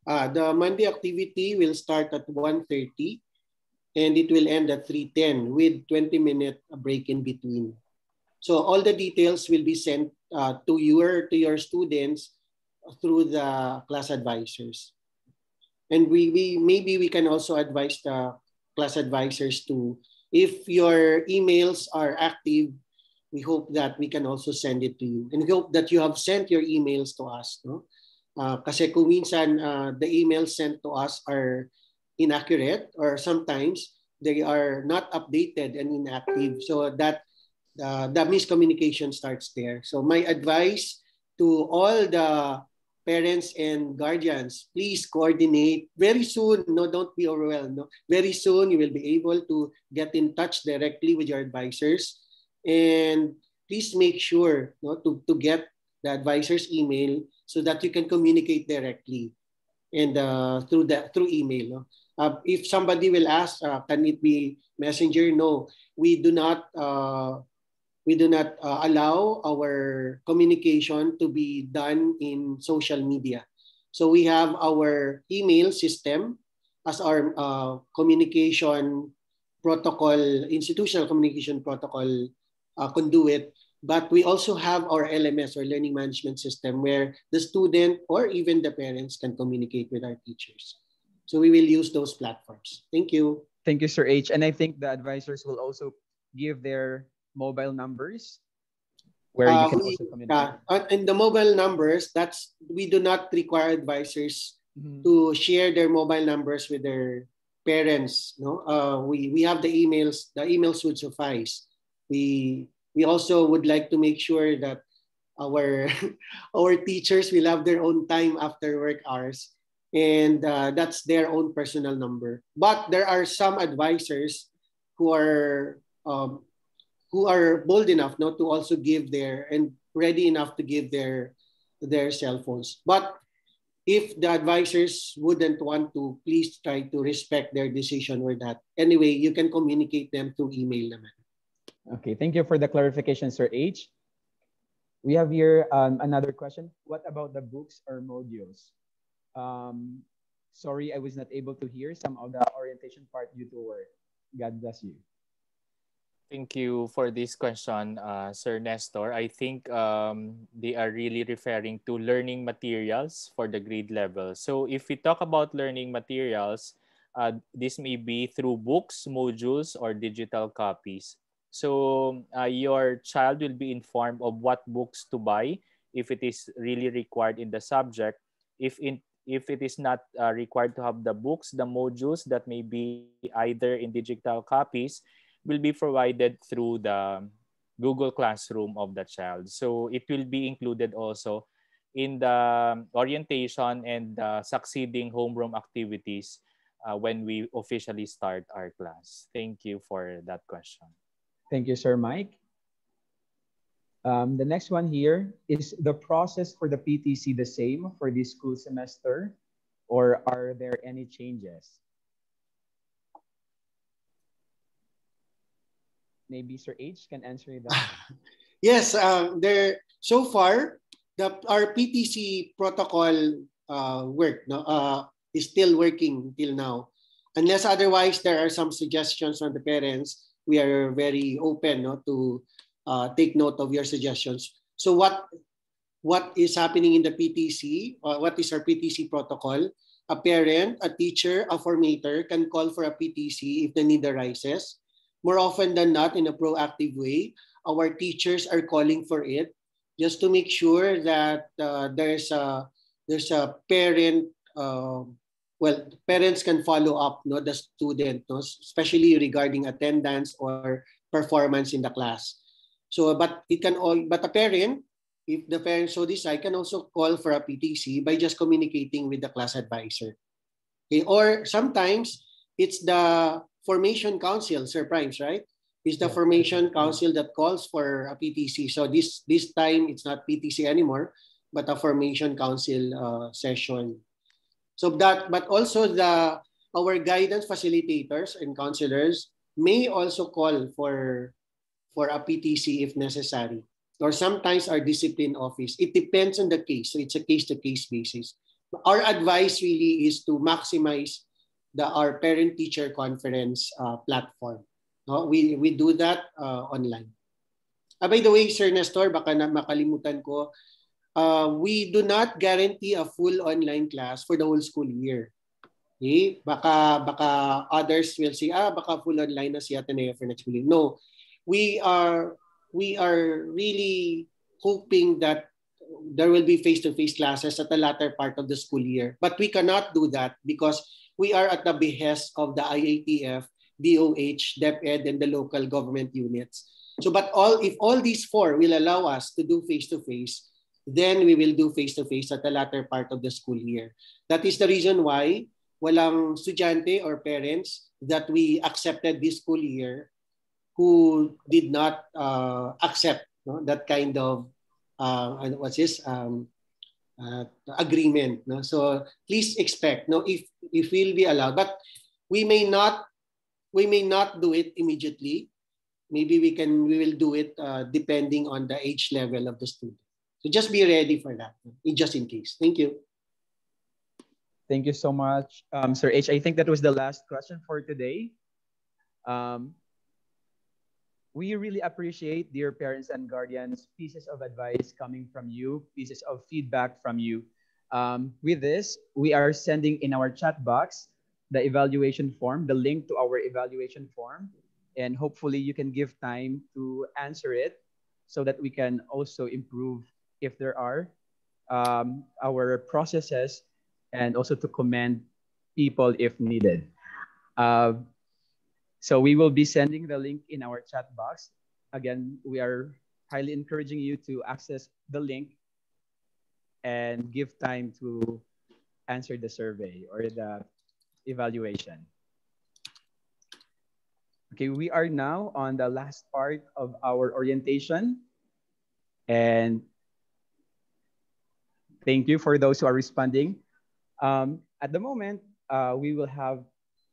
The Monday activity will start at 1:30 and it will end at 3:10 with 20-minute break in between. So all the details will be sent to your students through the class advisors. And maybe we can also advise the class advisors to If your emails are active, we hope that we can also send it to you. And we hope that you have sent your emails to us. No? Kasi kung minsan the emails sent to us are inaccurate or sometimes they are not updated and inactive. So that the miscommunication starts there. So my advice to all the parents and guardians, please coordinate very soon. No, don't be overwhelmed. No? Very soon you will be able to get in touch directly with your advisors. And please make sure to get the advisor's email so that you can communicate directly and through email. No? If somebody will ask, can it be messenger? No, we do not allow our communication to be done in social media. So we have our email system as our communication protocol, institutional communication protocol conduit. But we also have our LMS or learning management system where the student or even the parents can communicate with our teachers. So we will use those platforms. Thank you. Thank you, Sir H. And I think the advisors will also give their mobile numbers where you can also communicate. And the mobile numbers, we do not require advisors to share their mobile numbers with their parents. No, we have the emails. The emails would suffice. We also would like to make sure that our teachers will have their own time after work hours, and that's their own personal number. But there are some advisors who are bold enough not to also give and ready enough to give their cell phones. But if the advisors wouldn't want to, please try to respect their decision or that. Anyway, you can communicate them through email naman. Okay, thank you for the clarification, Sir H. We have here another question. What about the books or modules? Sorry, I was not able to hear some of the orientation part due to work. God bless you. Thank you for this question, Sir Nestor. I think they are really referring to learning materials for the grade level. So if we talk about learning materials, this may be through books, modules, or digital copies. So your child will be informed of what books to buy if it is really required in the subject. If it is not required to have the books, the modules that may be either in digital copies will be provided through the Google Classroom of the child. So it will be included also in the orientation and the succeeding homeroom activities when we officially start our class. Thank you for that question. Thank you, Sir Mike. The next one here, is the process for the PTC the same for this school semester, or are there any changes? Maybe Sir H can answer that. Yes, so far our PTC protocol is still working till now. Unless otherwise there are some suggestions from the parents, we are very open to take note of your suggestions. So what is happening in the PTC? What is our PTC protocol? A parent, a teacher, a formator can call for a PTC if the need arises. More often than not, in a proactive way, our teachers are calling for it just to make sure that there's a parent. Parents can follow up the student, especially regarding attendance or performance in the class. So, but a parent, if the parent so decide, can also call for a PTC by just communicating with the class advisor. Okay? Or sometimes it's the formation council, Sir Primes, right? It's the formation council that calls for a PTC. So this time it's not PTC anymore, but a formation council session. So but also our guidance facilitators and counselors may also call for a PTC if necessary, or sometimes our discipline office. It depends on the case. So it's a case-to-case basis. Our advice really is to maximize our parent-teacher conference platform. We do that online. By the way, Sir Nestor, baka makalimutan ko, we do not guarantee a full online class for the whole school year. Okay? Baka others will say, baka full online na si Ateneo for next week. No, we are really hoping that there will be face-to-face classes at the latter part of the school year. But we cannot do that because we are at the behest of the IATF, DOH, DepEd, and the local government units. So, but if all these four will allow us to do face-to-face, then we will do face-to-face at the latter part of the school year. That is the reason why walang estudyante or parents that we accepted this school year who did not accept that kind of agreement. No? So please expect if we'll be allowed, but we may not do it immediately. Maybe we will do it depending on the age level of the student. So just be ready for that, just in case. Thank you. Thank you so much, Sir H. I think that was the last question for today. We really appreciate, dear parents and guardians, pieces of advice coming from you, pieces of feedback from you. With this, we are sending in our chat box the evaluation form, the link to our evaluation form, and hopefully you can give time to answer it so that we can also improve if there are our processes, and also to commend people if needed. So we will be sending the link in our chat box. Again, we are highly encouraging you to access the link and give time to answer the survey or the evaluation. Okay, we are now on the last part of our orientation. And thank you for those who are responding. At the moment, we will have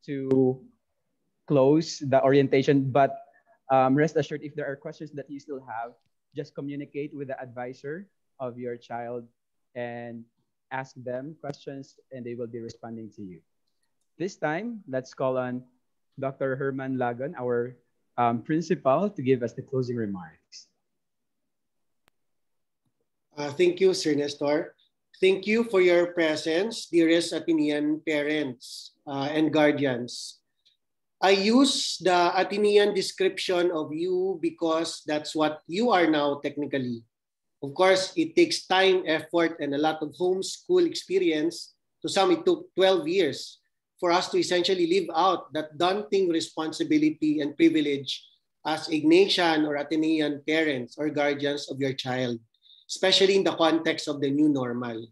to close the orientation, but rest assured, if there are questions that you still have, just communicate with the advisor of your child and ask them questions, and they will be responding to you. This time, let's call on Dr. Herman Lagon, our principal, to give us the closing remarks. Thank you, Sir Nestor. Thank you for your presence, dearest Atenean parents and guardians. I use the Atenean description of you because that's what you are now technically. Of course, it takes time, effort, and a lot of homeschool experience. To some, it took 12 years for us to essentially live out that daunting responsibility and privilege as Ignatian or Atenean parents or guardians of your child, especially in the context of the new normal.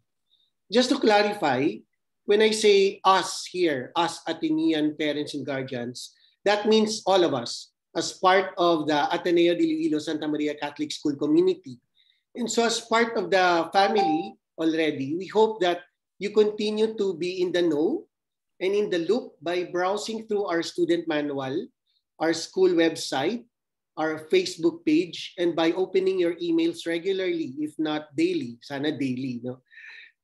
Just to clarify, when I say us here, us Atenean parents and guardians, that means all of us as part of the Ateneo de Iloilo Santa Maria Catholic School community. And so as part of the family already, we hope that you continue to be in the know and in the loop by browsing through our student manual, our school website, our Facebook page, and by opening your emails regularly, if not daily, sana daily, no?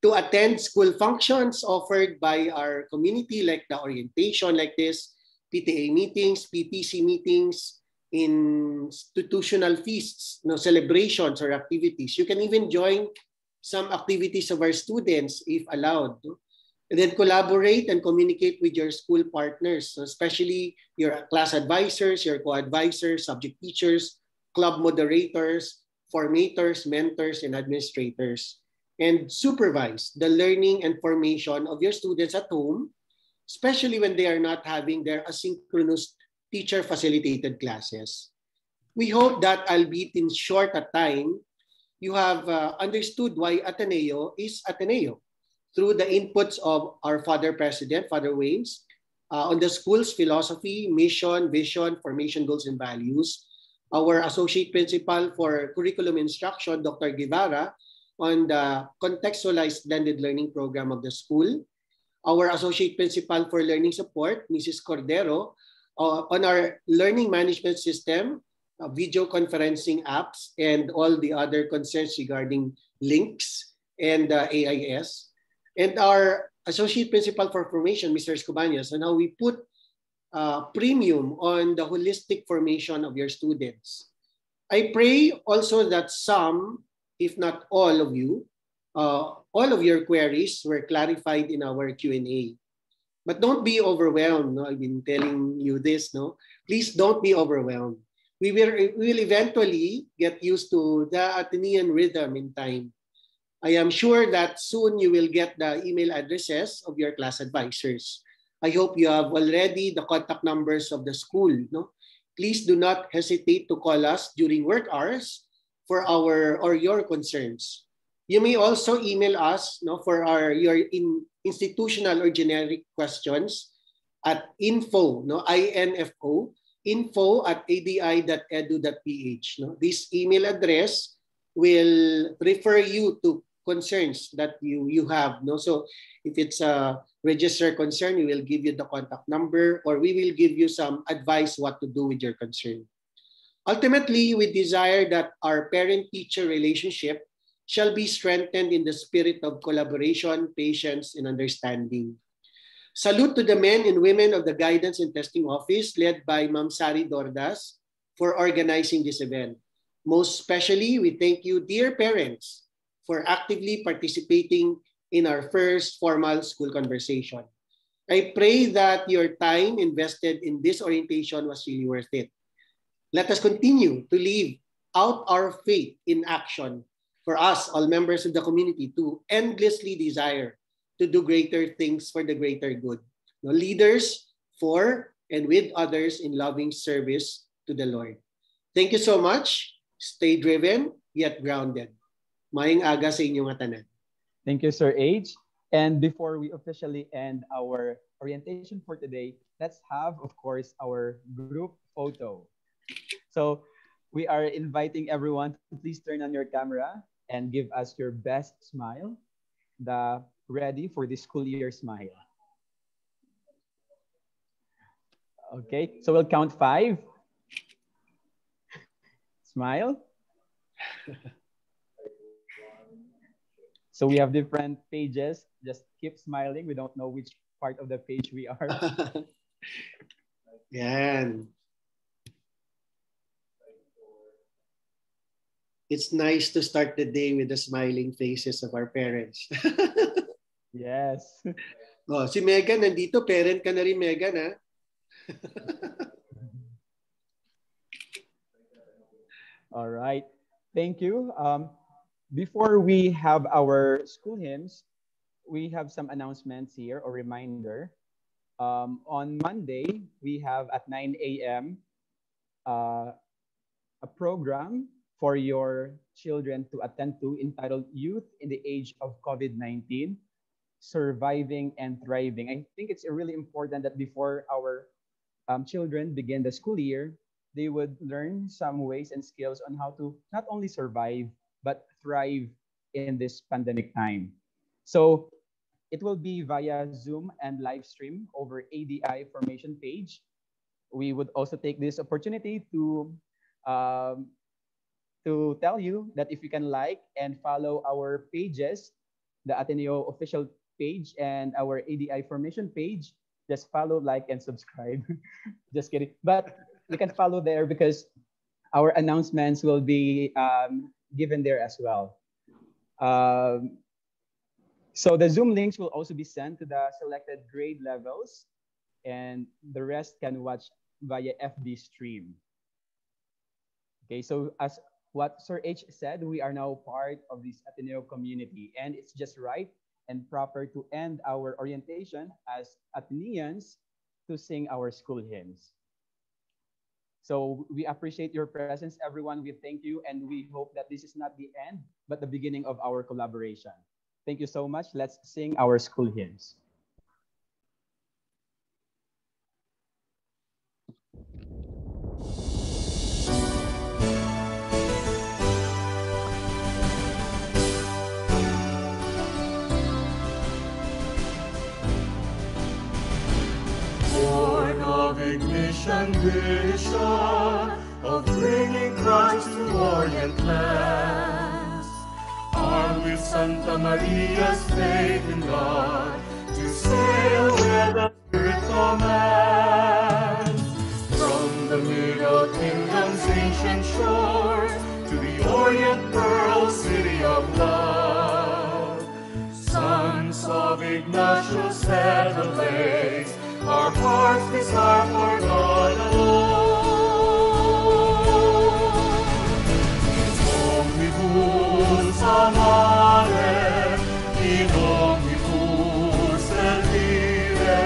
To attend school functions offered by our community, like the orientation like this, PTA meetings, PTC meetings, institutional feasts, celebrations or activities. You can even join some activities of our students if allowed. And then collaborate and communicate with your school partners, especially your class advisors, your co-advisors, subject teachers, club moderators, formators, mentors, and administrators. And supervise the learning and formation of your students at home, especially when they are not having their asynchronous teacher-facilitated classes. We hope that, albeit in short a time, you have understood why Ateneo is Ateneo through the inputs of our Father President, Father Waynes, on the school's philosophy, mission, vision, formation goals, and values. Our Associate Principal for Curriculum Instruction, Dr. Guevara, on the contextualized blended learning program of the school. Our Associate Principal for Learning Support, Mrs. Cordero, on our learning management system, video conferencing apps, and all the other concerns regarding links and AIS. And our Associate Principal for Formation, Mr. Escobañas, on how we put premium on the holistic formation of your students. I pray also that some, if not all of you, all of your queries were clarified in our Q&A. But don't be overwhelmed. No? I've been telling you this. No, please don't be overwhelmed. We will eventually get used to the Athenian rhythm in time. I am sure that soon you will get the email addresses of your class advisors. I hope you have already the contact numbers of the school. No? Please do not hesitate to call us during work hours for your concerns. You may also email us for your institutional or generic questions at info @adi.edu.ph. This email address will refer you to concerns that you have. So if it's a register concern, we will give you the contact number, or we will give you some advice what to do with your concern. Ultimately, we desire that our parent-teacher relationship shall be strengthened in the spirit of collaboration, patience, and understanding. Salute to the men and women of the Guidance and Testing Office led by Ma'am Sari Dordas for organizing this event. Most especially, we thank you, dear parents, for actively participating in our first formal school conversation. I pray that your time invested in this orientation was really worth it. Let us continue to live out our faith in action for us, all members of the community, to endlessly desire to do greater things for the greater good. Leaders for and with others in loving service to the Lord. Thank you so much. Stay driven, yet grounded. Maayong aga sa inyong tanan. Thank you, Sir H. And before we officially end our orientation for today, let's have, of course, our group photo. So we are inviting everyone to please turn on your camera and give us your best smile, the ready for the school year smile. Okay, so we'll count 5. Smile. So we have different pages. Just keep smiling. We don't know which part of the page we are. Yan. It's nice to start the day with the smiling faces of our parents. Yes. Oh, si Megan nandito. Parent ka na rin, Megan, ha? All right. Thank you. Before we have our school hymns, we have some announcements here or reminder. On Monday, we have at 9 a.m. A program for your children to attend to entitled Youth in the Age of COVID-19, Surviving and Thriving. I think it's really important that before our children begin the school year, they would learn some ways and skills on how to not only survive, but thrive in this pandemic time. So it will be via Zoom and live stream over ADI formation page. We would also take this opportunity to tell you that if you can like and follow our pages, the Ateneo official page and our ADI formation page, just follow, like, and subscribe. Just kidding. But you can follow there because our announcements will be given there as well. So the Zoom links will also be sent to the selected grade levels, and the rest can watch via FB stream. Okay, so as what Sir H said, we are now part of this Ateneo community, and it's just right and proper to end our orientation as Ateneans to sing our school hymns. So we appreciate your presence, everyone. We thank you, and we hope that this is not the end, but the beginning of our collaboration. Thank you so much. Let's sing our school hymns. Born of Ignatian vision of bringing Christ to Orient lands, armed with Santa Maria's faith in God, to sail where the Spirit commands. From the Middle Kingdom's ancient shores to the Orient pearl city of love, sons of of Ignatian set ablaze, our hearts desire for God alone. In omnibus amare, in omnibus servire,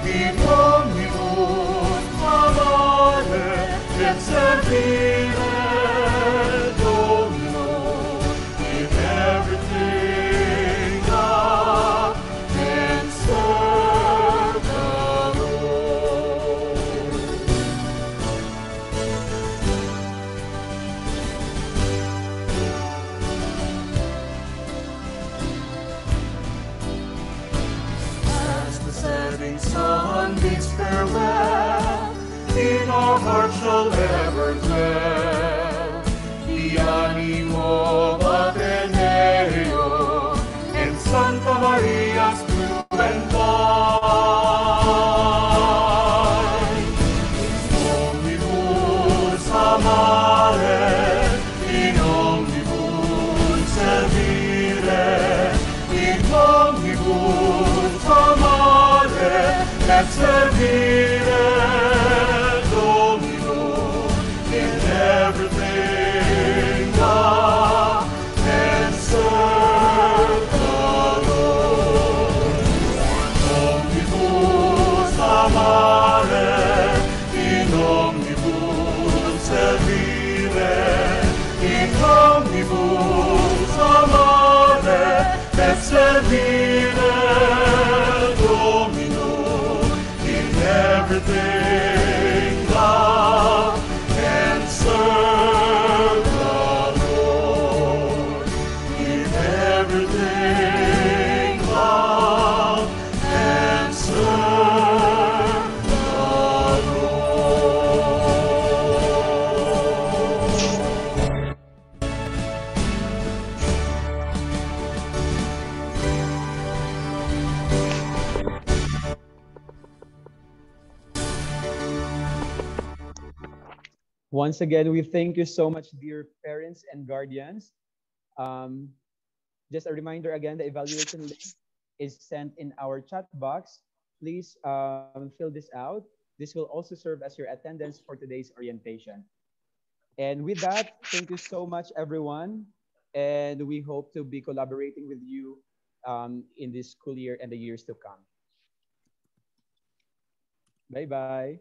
in omnibus amare, et servire. Farewell, in our hearts shall ever dwell the animo of Ateneo and Santa Maria's blue and white. In omnibus amare, in omnibus servire, in omnibus amare, et servire Domino in everything love and serve the Lord. Omnibus amare, in omnibus servire, in omnibus amare, et servire everything love and serve the Lord. In everything love and serve the Lord. Once again, we thank you so much, dear parents and guardians. Just a reminder again, the evaluation link is sent in our chat box. Please fill this out. This will also serve as your attendance for today's orientation. And with that, thank you so much, everyone. And we hope to be collaborating with you in this school year and the years to come. Bye-bye.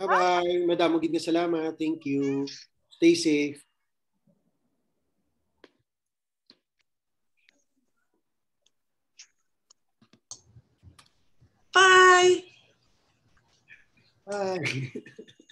Bye-bye. Madam, magiging salamat. Thank you. Stay safe. Bye. Bye.